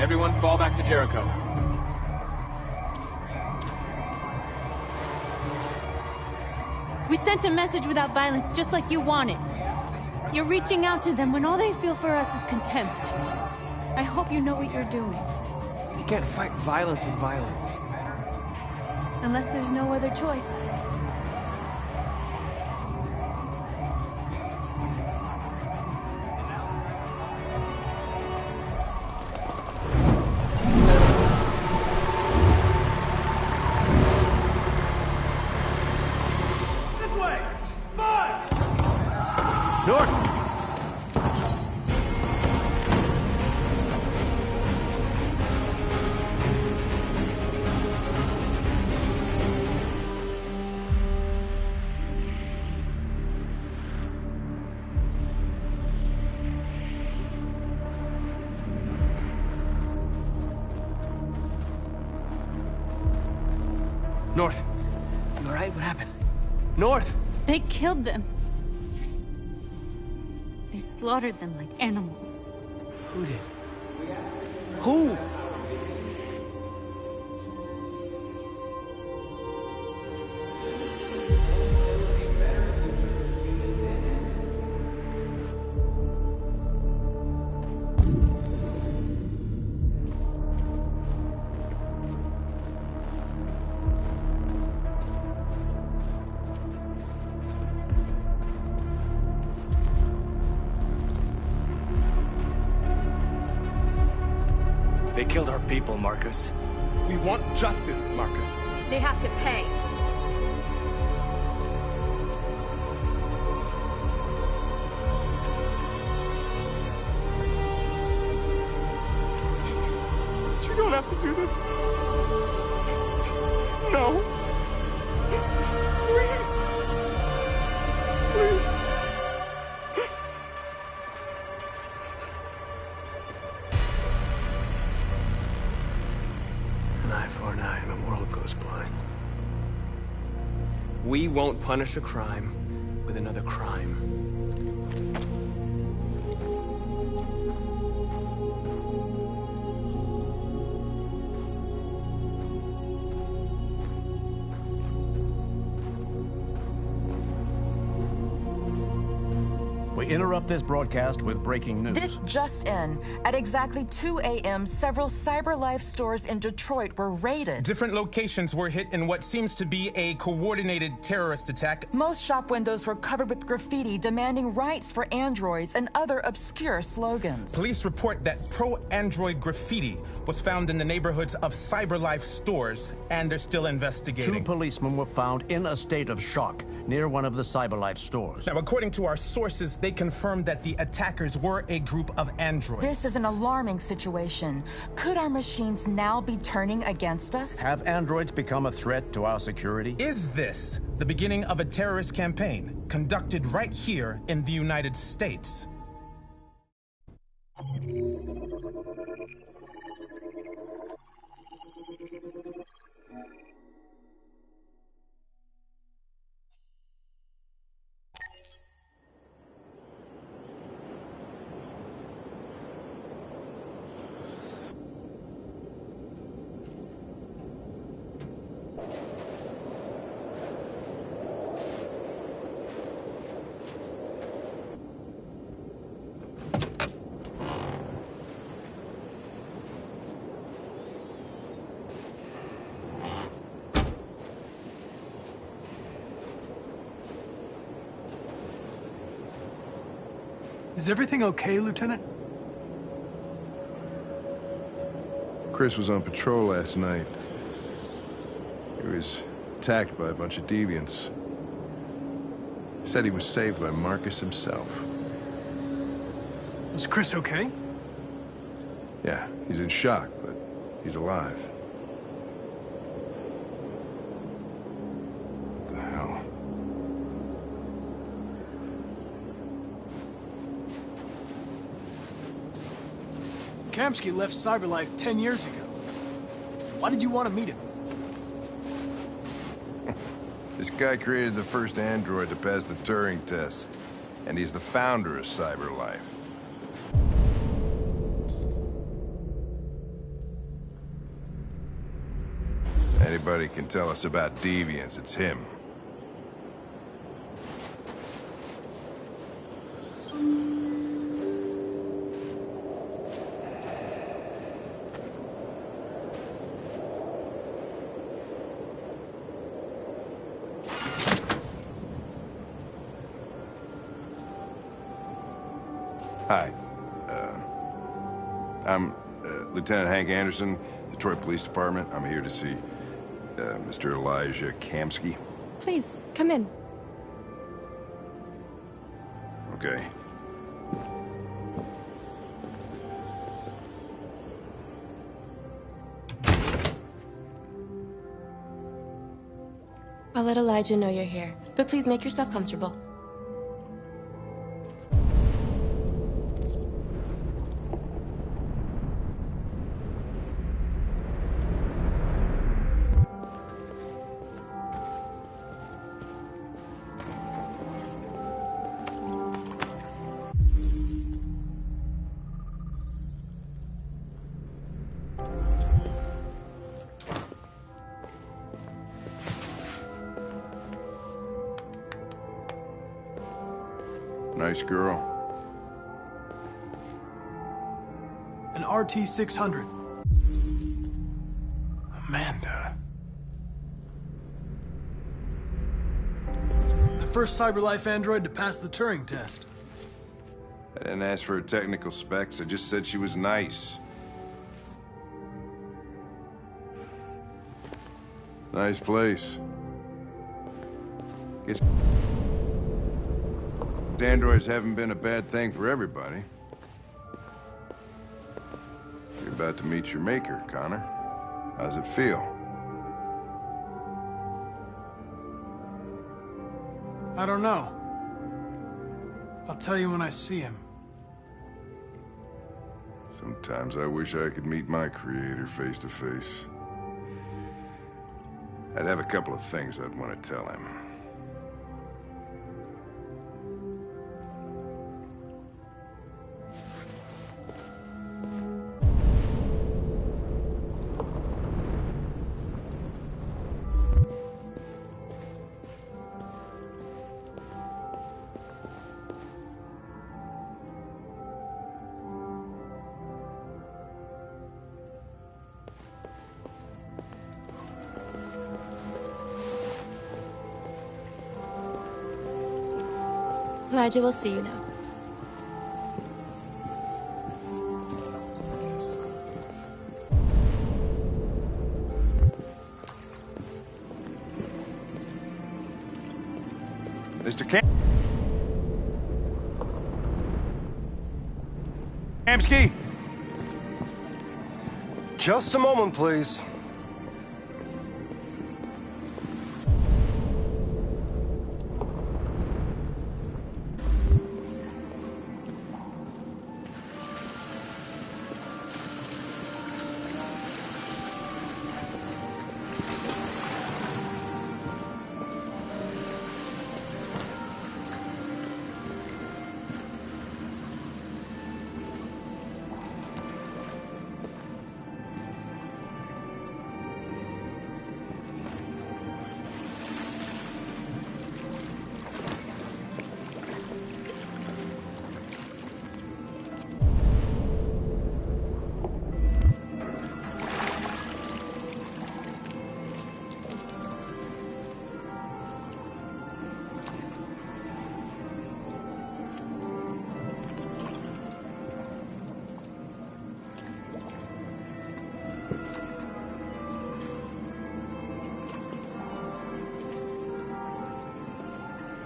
Everyone fall back to Jericho. We sent a message without violence, just like you wanted. You're reaching out to them when all they feel for us is contempt. I hope you know what you're doing. You can't fight violence with violence. Unless there's no other choice. North, you all right? What happened? North! They killed them. They slaughtered them like animals. Who did? Who? They killed our people, Marcus. We want justice, Marcus. They have to pay. You don't have to do this. No. Please. Please. An eye for an eye and the world goes blind. We won't punish a crime with another crime. We interrupt this broadcast with breaking news. This just in. At exactly 2 a.m., several CyberLife stores in Detroit were raided. Different locations were hit in what seems to be a coordinated terrorist attack. Most shop windows were covered with graffiti demanding rights for androids and other obscure slogans. Police report that pro-android graffiti was found in the neighborhoods of CyberLife stores, and they're still investigating. 2 policemen were found in a state of shock near one of the CyberLife stores. Now, according to our sources, they confirmed that the attackers were a group of androids. This is an alarming situation. Could our machines now be turning against us? Have androids become a threat to our security? Is this the beginning of a terrorist campaign conducted right here in the United States? Is everything okay, Lieutenant? Chris was on patrol last night. He was attacked by a bunch of deviants. He said he was saved by Marcus himself. Is Chris okay? Yeah, he's in shock, but he's alive. What the hell? Kamsky left CyberLife 10 years ago. Why did you want to meet him? This guy created the first android to pass the Turing test, and he's the founder of CyberLife. Anybody can tell us about deviants, it's him. Hi. I'm Lieutenant Hank Anderson, Detroit Police Department. I'm here to see Mr. Elijah Kamsky. Please, come in. Okay. I'll let Elijah know you're here, but please make yourself comfortable. Nice girl. An RT-600. Amanda. The first CyberLife android to pass the Turing test. I didn't ask for her technical specs, I just said she was nice. Nice place. Guess androids haven't been a bad thing for everybody. You're about to meet your maker, Connor. How's it feel? I don't know. I'll tell you when I see him. Sometimes I wish I could meet my creator face to face. I'd have a couple of things I'd want to tell him. Glad you will see you now. Mr. Kamsky? Just a moment, please.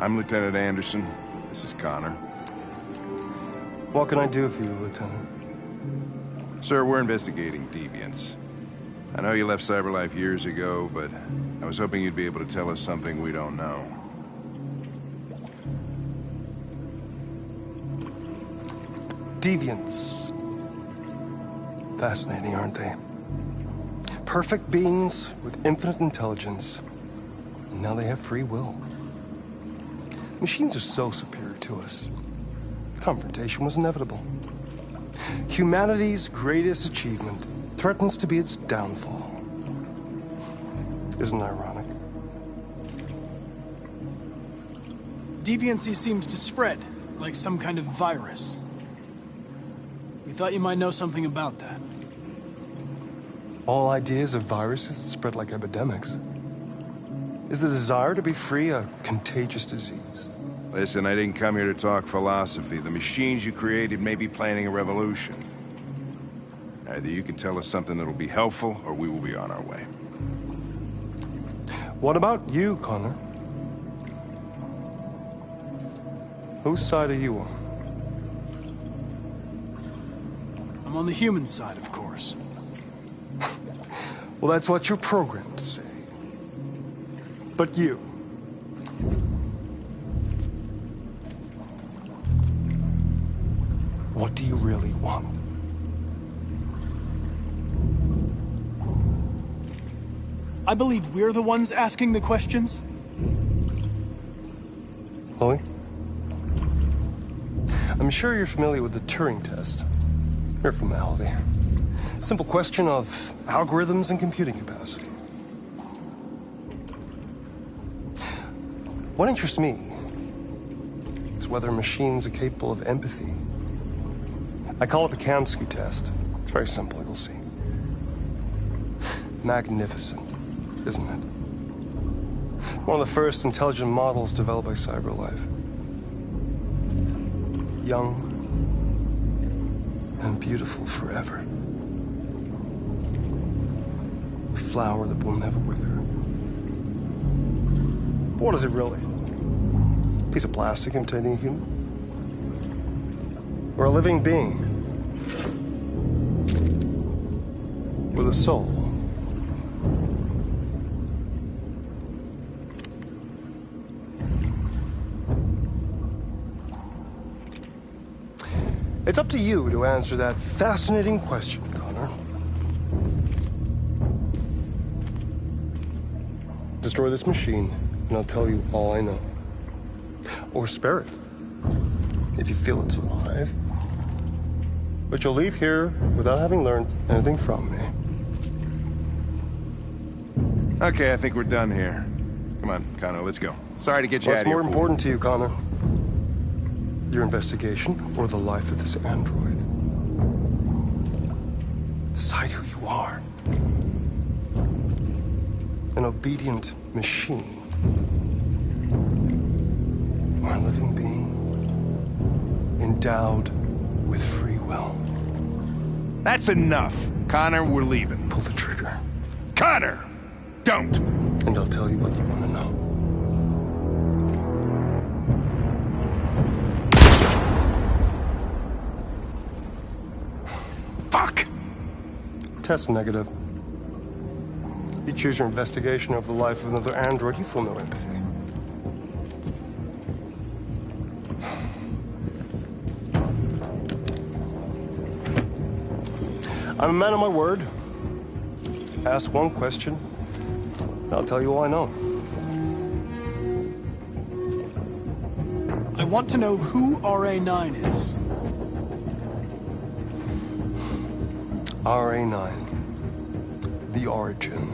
I'm Lieutenant Anderson. This is Connor. What can I do for you, Lieutenant? Sir, we're investigating deviants. I know you left CyberLife years ago, but I was hoping you'd be able to tell us something we don't know. Deviants. Fascinating, aren't they? Perfect beings with infinite intelligence. And now they have free will. Machines are so superior to us. Confrontation was inevitable. Humanity's greatest achievement threatens to be its downfall. Isn't it ironic? Deviancy seems to spread, like some kind of virus. We thought you might know something about that. All ideas of viruses that spread like epidemics. Is the desire to be free a contagious disease? Listen, I didn't come here to talk philosophy. The machines you created may be planning a revolution. Either you can tell us something that'll be helpful, or we will be on our way. What about you, Connor? Whose side are you on? I'm on the human side, of course. Well, that's what you're programmed to say. But you... what do you really want? I believe we're the ones asking the questions. Chloe? I'm sure you're familiar with the Turing test. Mere formality. Simple question of algorithms and computing capacity. What interests me is test whether machines are capable of empathy. I call it the Kamsky test. It's also very simple, you'll see. Magnificent, isn't it? One of the first intelligent models developed by CyberLife. Young and beautiful forever. A flower that will never wither. But what is it really? A piece of plastic imitating a human? Or a living being? With a soul? It's up to you to answer that fascinating question, Connor. Destroy this machine, and I'll tell you all I know. Or spare it, if you feel it's alive. But you'll leave here without having learned anything from me. Okay, I think we're done here. Come on, Connor, let's go. Sorry to get you out of here. What's more important to you, Connor? Your investigation or the life of this android? Decide who you are. An obedient machine. Or a living being endowed with free will. That's enough. Connor, we're leaving. Pull the trigger. Connor! Don't! And I'll tell you what you want to know. Fuck! Test negative. You choose your investigation over the life of another android, you feel no empathy. I'm a man of my word. Ask one question, and I'll tell you all I know. I want to know who RA9 is. RA9. The origin.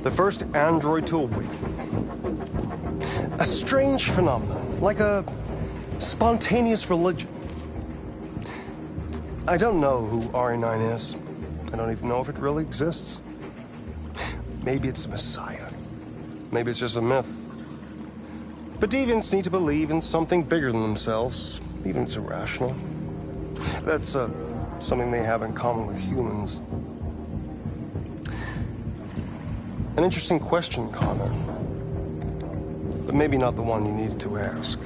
The first android to awaken. A strange phenomenon, like a spontaneous religion. I don't know who RA9 is. I don't even know if it really exists. Maybe it's a messiah. Maybe it's just a myth. But deviants need to believe in something bigger than themselves, even if it's irrational. That's something they have in common with humans. An interesting question, Connor. But maybe not the one you needed to ask.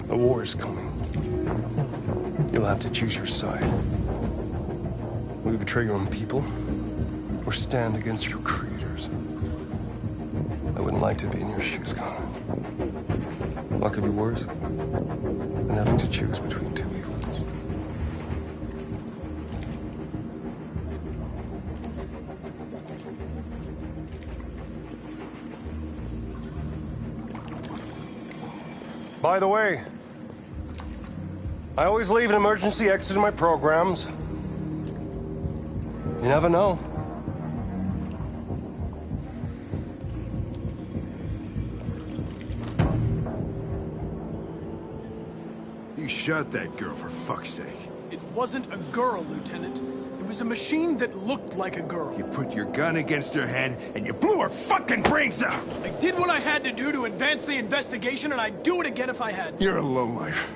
A war is coming. You'll have to choose your side. Will you betray your own people, or stand against your creators? I wouldn't like to be in your shoes, Connor. What could be worse than having to choose between two evils? By the way, I always leave an emergency exit in my programs. You never know. You shot that girl, for fuck's sake. It wasn't a girl, Lieutenant. It was a machine that looked like a girl. You put your gun against her head, and you blew her fucking brains out! I did what I had to do to advance the investigation, and I'd do it again if I had to. You're a lowlife.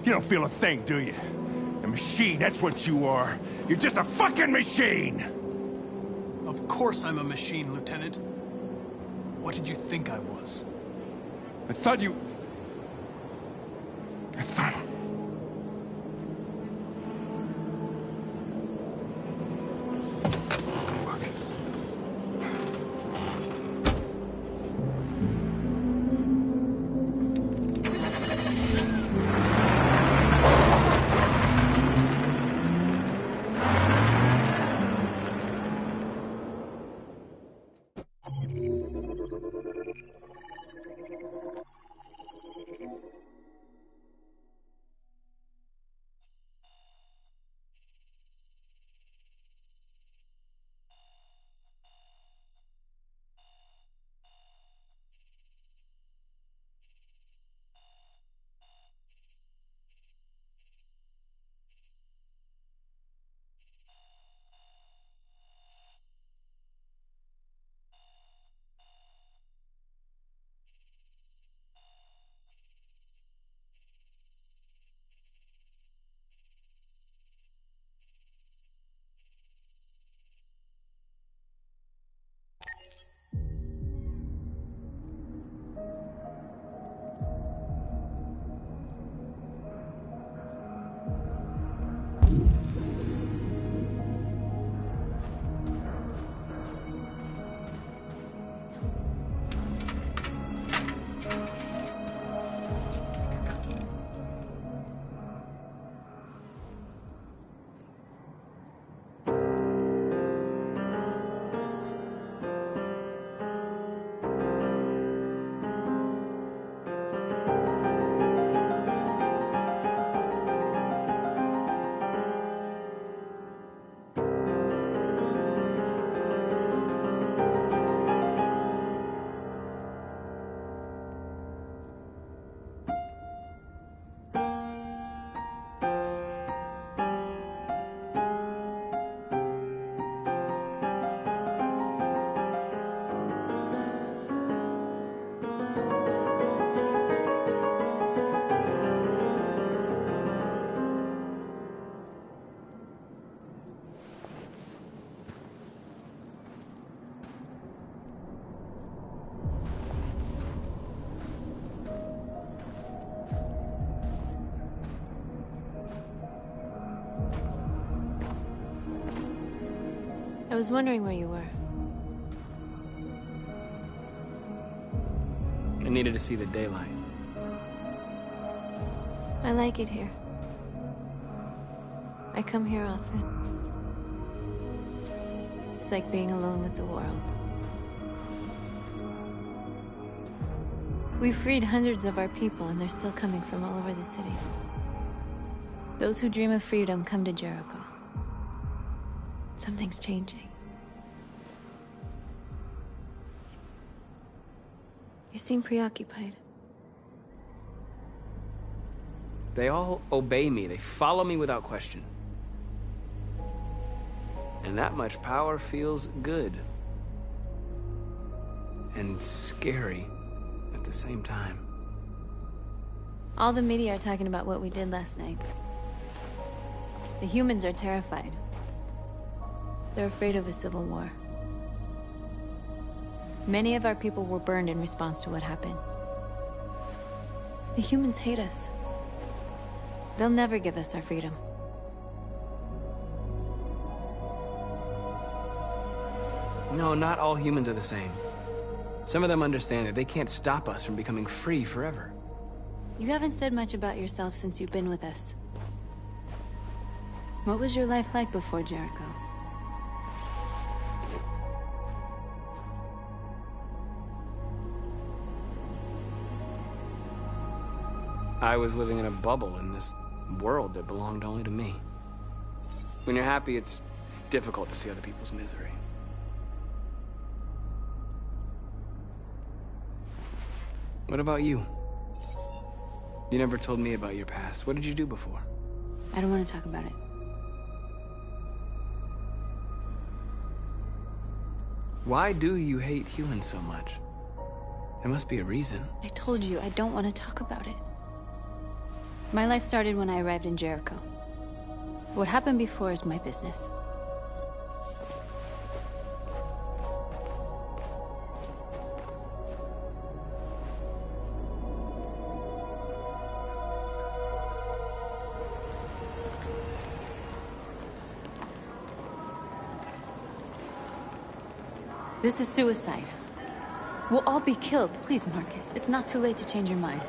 You don't feel a thing, do you? A machine, that's what you are. You're just a fucking machine! Of course I'm a machine, Lieutenant. What did you think I was? I thought you... I thought... I was wondering where you were. I needed to see the daylight. I like it here. I come here often. It's like being alone with the world. We freed hundreds of our people, and they're still coming from all over the city. Those who dream of freedom come to Jericho. Something's changing. You seem preoccupied. They all obey me. They follow me without question. And that much power feels good. And scary at the same time. All the media are talking about what we did last night. The humans are terrified. They're afraid of a civil war. Many of our people were burned in response to what happened. The humans hate us. They'll never give us our freedom. No, not all humans are the same. Some of them understand that they can't stop us from becoming free forever. You haven't said much about yourself since you've been with us. What was your life like before Jericho? I was living in a bubble in this world that belonged only to me. When you're happy, it's difficult to see other people's misery. What about you? You never told me about your past. What did you do before? I don't want to talk about it. Why do you hate humans so much? There must be a reason. I told you, I don't want to talk about it. My life started when I arrived in Jericho. What happened before is my business. This is suicide. We'll all be killed. Please, Marcus. It's not too late to change your mind.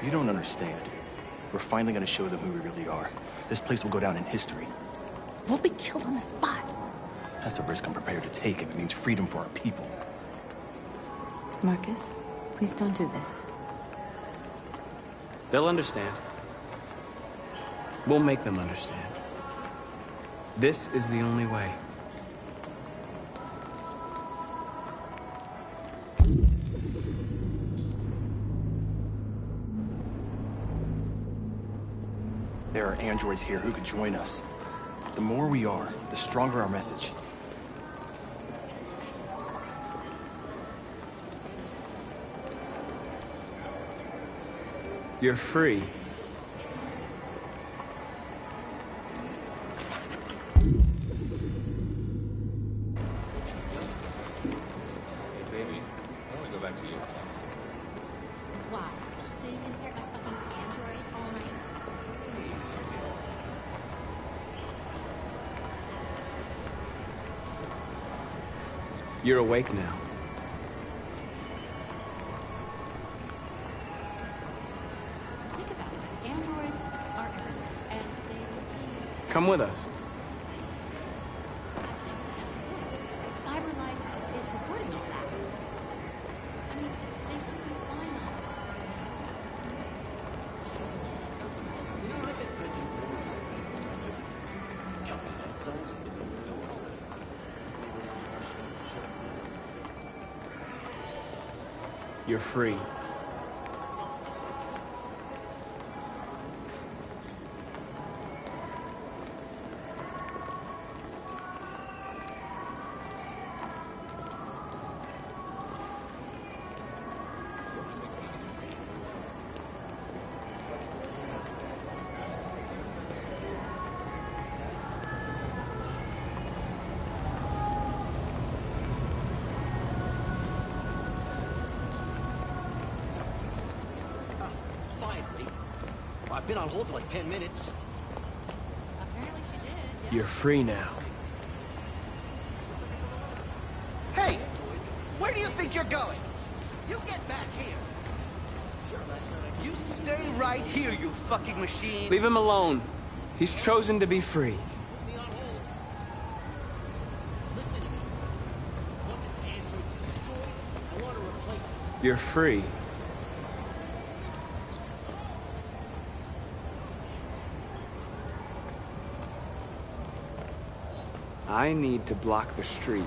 You don't understand. We're finally gonna show them who we really are. This place will go down in history. We'll be killed on the spot. That's a risk I'm prepared to take if it means freedom for our people. Marcus, please don't do this. They'll understand. We'll make them understand. This is the only way. There are androids here who could join us. The more we are, the stronger our message. You're free. You're awake now. Think about it. Androids are everywhere, and they listen to... Come with us. That's the point. Cyber life is recording all that. I mean, they could be spying on us. You know, I've been prison for almost like couple bed cells and You're free. I've been on hold for like 10 minutes. Apparently she did. You're free now. Where do you think you're going? You get back here. Sure, last night you stay right here, you fucking machine. Leave him alone. He's chosen to be free. Put me on hold. Listen to me. Want this android destroyed? I want to replace it. You're free. I need to block the street.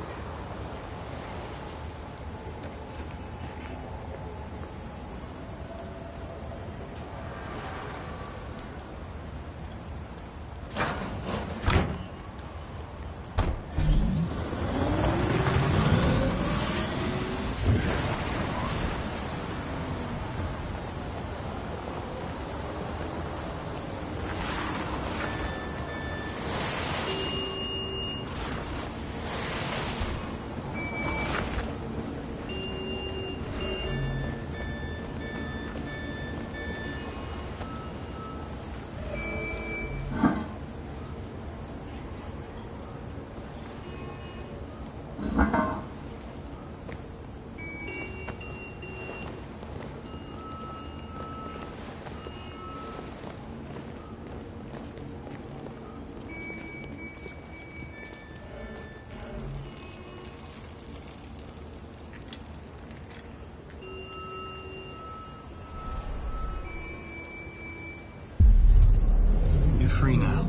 You're free now.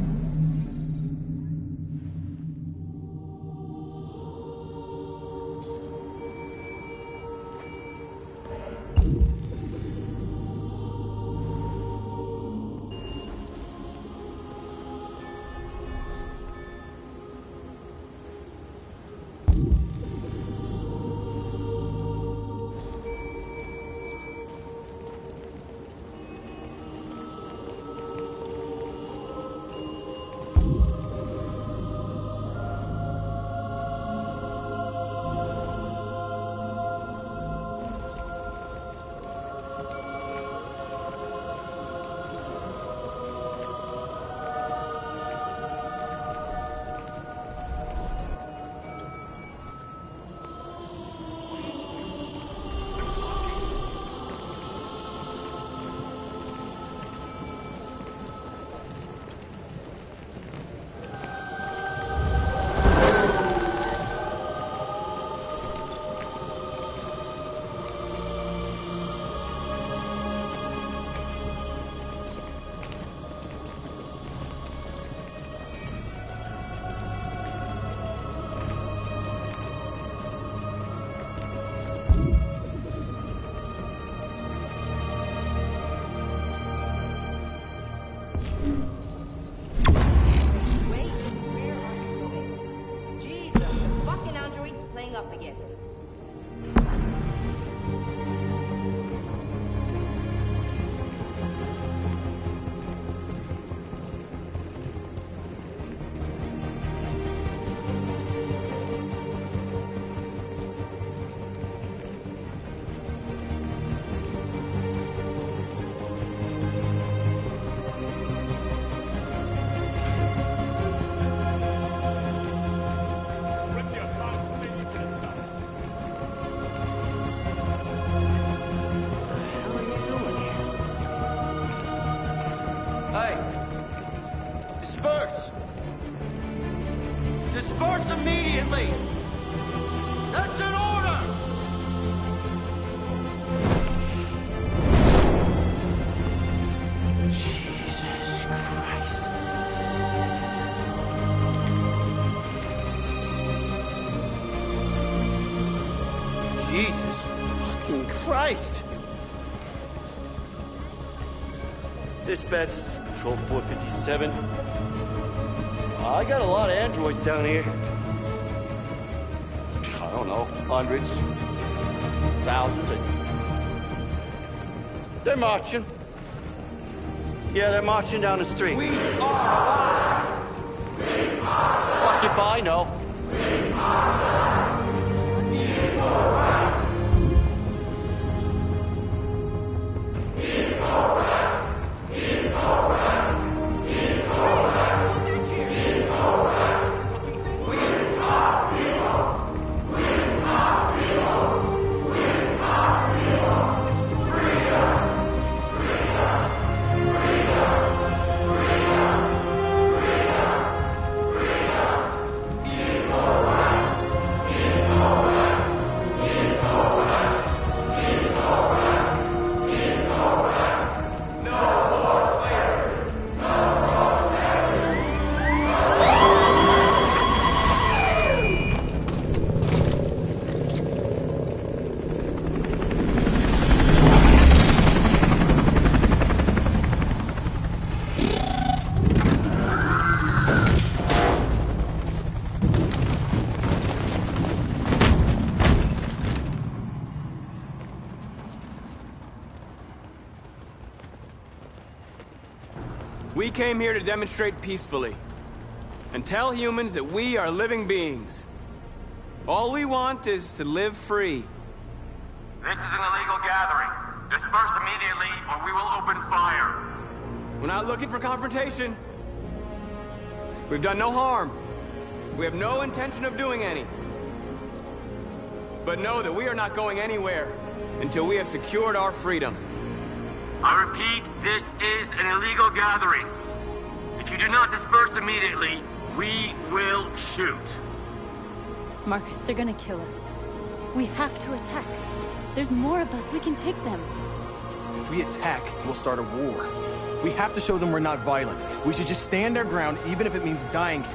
Playing up again. Disperse! Disperse immediately! That's an order! Jesus Christ. Jesus fucking Christ! Dispatch, this is Patrol 457. I got a lot of androids down here. I don't know, hundreds, thousands. They're marching. Yeah, they're marching down the street. We are alive! We are fuck if I know. We are alive! Equal rights! Equal rights! Equal rights! Equal rights! Equal rights! We are people! We are people! We came here to demonstrate peacefully and tell humans that we are living beings. All we want is to live free. This is an illegal gathering. Disperse immediately, or we will open fire. We're not looking for confrontation. We've done no harm. We have no intention of doing any. But know that we are not going anywhere until we have secured our freedom. I repeat, this is an illegal gathering. If you do not disperse immediately, we will shoot. Marcus, they're gonna kill us. We have to attack. There's more of us. We can take them. If we attack, we'll start a war. We have to show them we're not violent. We should just stand our ground, even if it means dying here.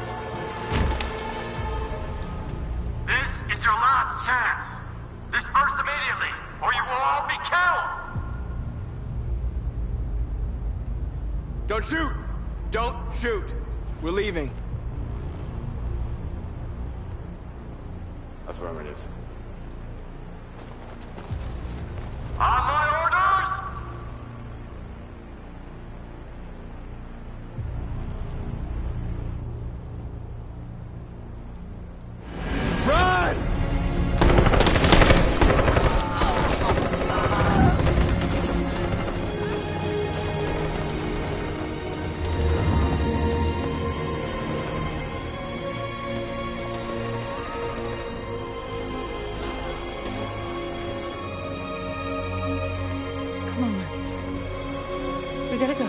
This is your last chance. Disperse immediately, or you will all be killed! Don't shoot! Don't shoot! We're leaving. Affirmative. On my orders! Run! Come on, Marcus. We gotta go.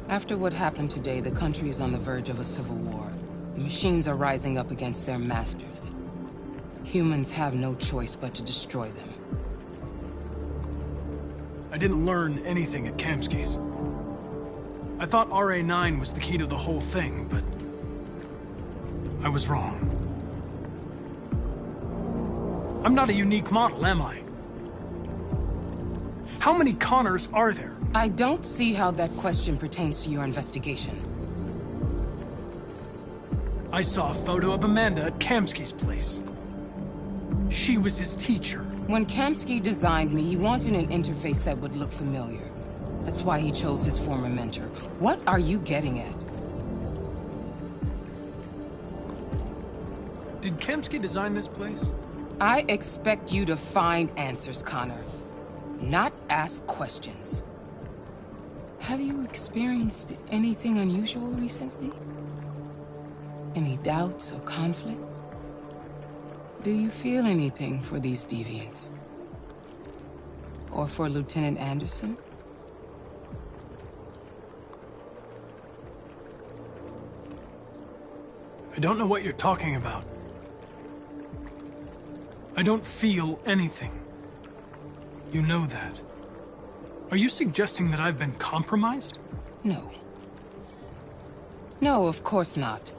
After what happened today, the country is on the verge of a civil war. The machines are rising up against their masters. Humans have no choice but to destroy them. I didn't learn anything at Kamsky's. I thought RA9 was the key to the whole thing, but I was wrong. I'm not a unique model, am I? How many Connors are there? I don't see how that question pertains to your investigation. I saw a photo of Amanda at Kamsky's place. She was his teacher. When Kamsky designed me, he wanted an interface that would look familiar. That's why he chose his former mentor. What are you getting at? Did Kamsky design this place? I expect you to find answers, Connor. Not ask questions. Have you experienced anything unusual recently? Any doubts or conflicts? Do you feel anything for these deviants? Or for Lieutenant Anderson? I don't know what you're talking about. I don't feel anything. You know that. Are you suggesting that I've been compromised? No. No, of course not.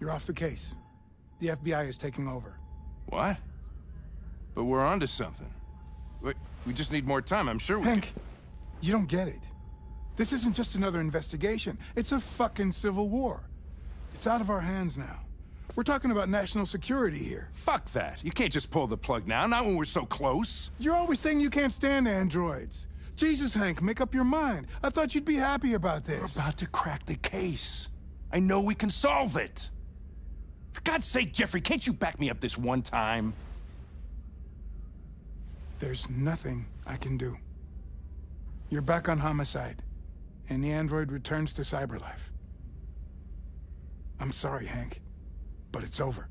You're off the case. The FBI is taking over. What? But we're onto something. We just need more time, I'm sure we Hank, you don't get it. This isn't just another investigation. It's a fucking civil war. It's out of our hands now. We're talking about national security here. Fuck that. You can't just pull the plug now, not when we're so close. You're always saying you can't stand androids. Jesus, Hank, make up your mind. I thought you'd be happy about this. We're about to crack the case. I know we can solve it. For God's sake, Jeffrey, can't you back me up this one time? There's nothing I can do. You're back on homicide, and the android returns to cyberlife. I'm sorry, Hank, but it's over.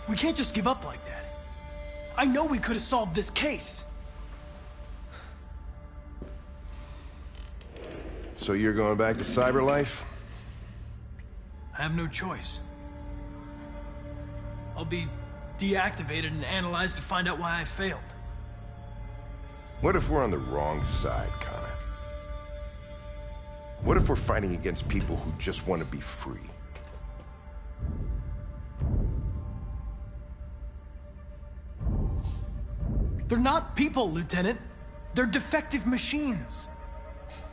We can't just give up like that. I know we could have solved this case. So you're going back to cyberlife? I have no choice. I'll be deactivated and analyzed to find out why I failed. What if we're on the wrong side, Connor? What if we're fighting against people who just want to be free? They're not people, Lieutenant. They're defective machines.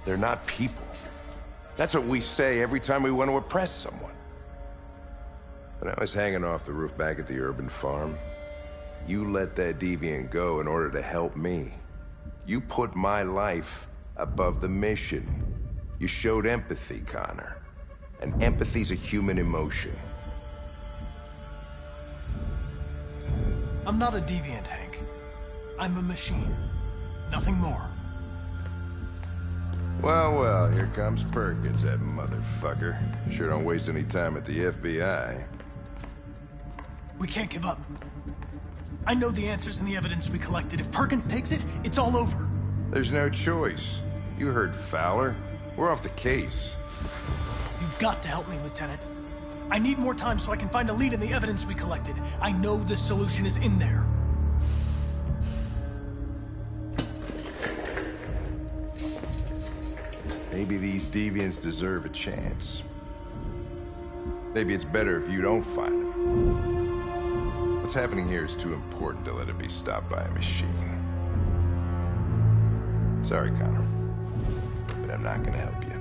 They're not people. That's what we say every time we want to oppress someone. When I was hanging off the roof back at the urban farm, you let that deviant go in order to help me. You put my life above the mission. You showed empathy, Connor. And empathy's a human emotion. I'm not a deviant, Hank. I'm a machine. Nothing more. Well, well, here comes Perkins, that motherfucker. Sure don't waste any time at the FBI. We can't give up. I know the answers and the evidence we collected. If Perkins takes it, it's all over. There's no choice. You heard Fowler. We're off the case. You've got to help me, Lieutenant. I need more time so I can find a lead in the evidence we collected. I know the solution is in there. Maybe these deviants deserve a chance. Maybe it's better if you don't find them. What's happening here is too important to let it be stopped by a machine. Sorry, Connor, but I'm not gonna help you.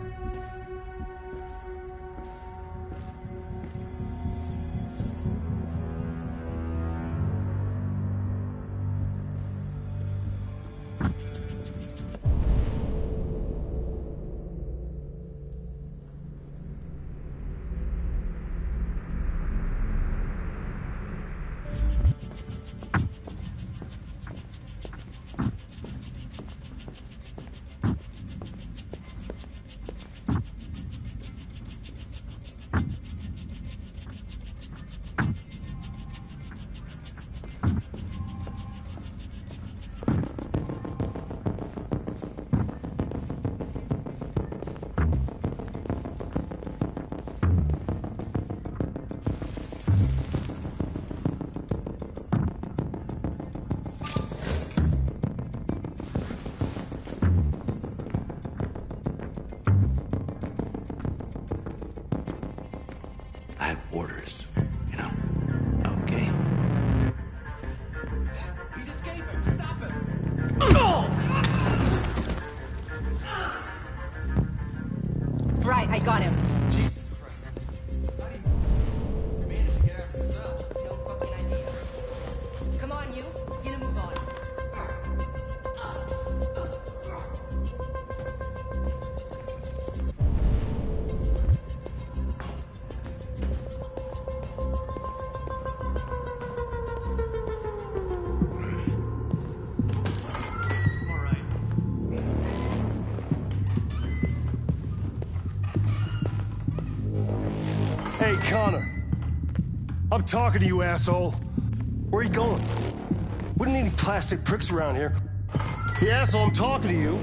I have orders, you know? Okay. He's escaping! Stop him! Right, I got him. Jesus Christ. How do you manage to get out of the cell? No fucking idea. Come on, you. Get a move on. Hey, Connor. I'm talking to you, asshole. Where are you going? Wouldn't need any plastic pricks around here. Hey, asshole, I'm talking to you.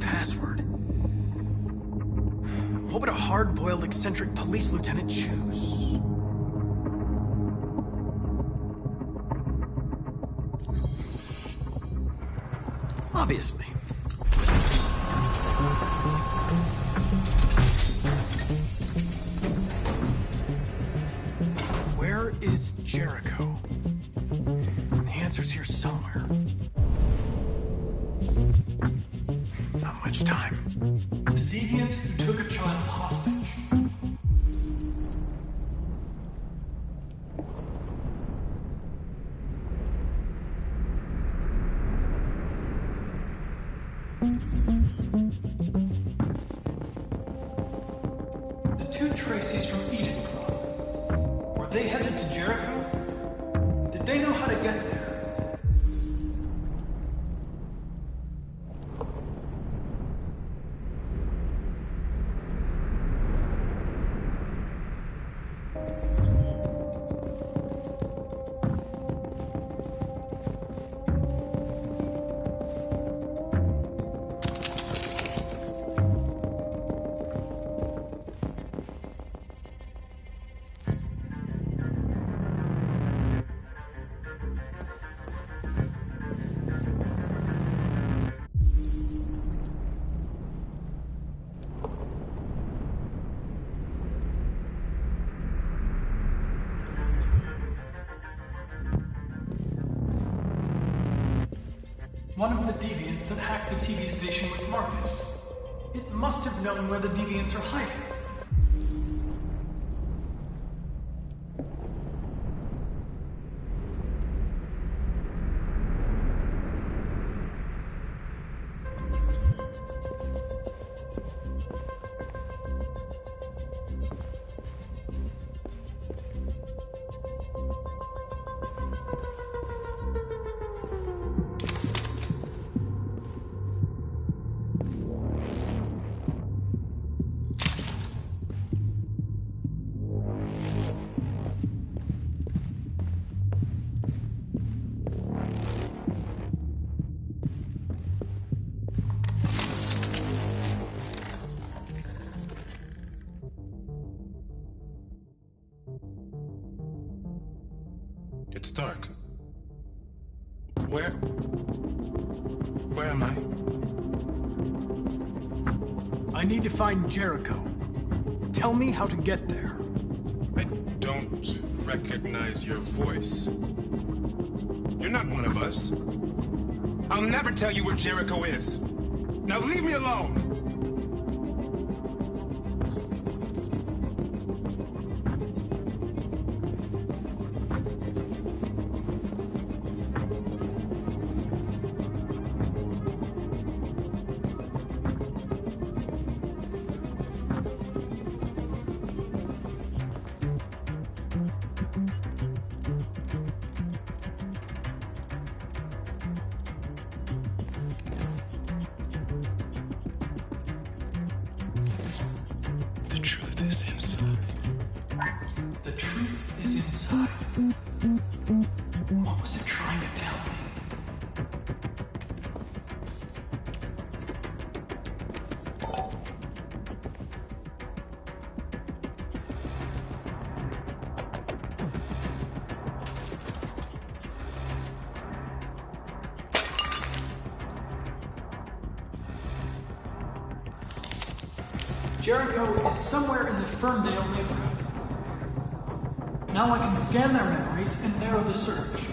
Password. What would a hard-boiled, eccentric police lieutenant choose? Obviously. Where is Jericho? The answer's here somewhere. Not much time. The deviant who took a child hostage. The two Tracys from Eden Club. Were they headed to Jericho? Did they know how to get there? One of the deviants that hacked the TV station with Marcus. It must have known where the deviants are hiding. It's dark. Where am I? I need to find Jericho. Tell me how to get there. I don't recognize your voice. You're not one of us. I'll never tell you where Jericho is. Now leave me alone! The truth is inside. The truth is inside. What was it trying to tell me? Jericho is somewhere in the Ferndale neighborhood. Now I can scan their memories and narrow the search.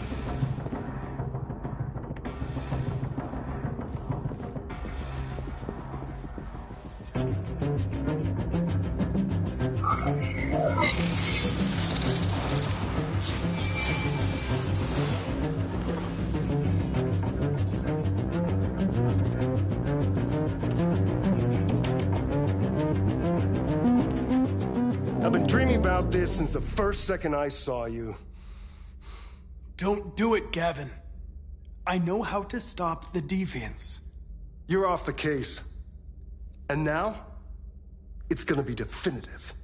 been dreaming about this since the first second I saw you. Don't do it, Gavin. I know how to stop the deviants. You're off the case. And now, it's gonna be definitive.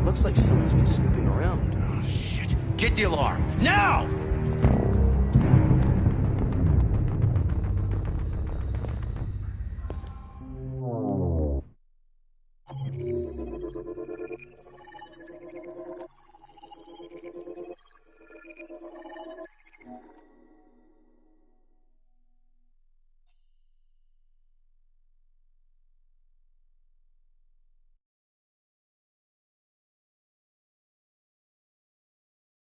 Looks like someone's been snooping around. Oh, shit. Get the alarm. Now!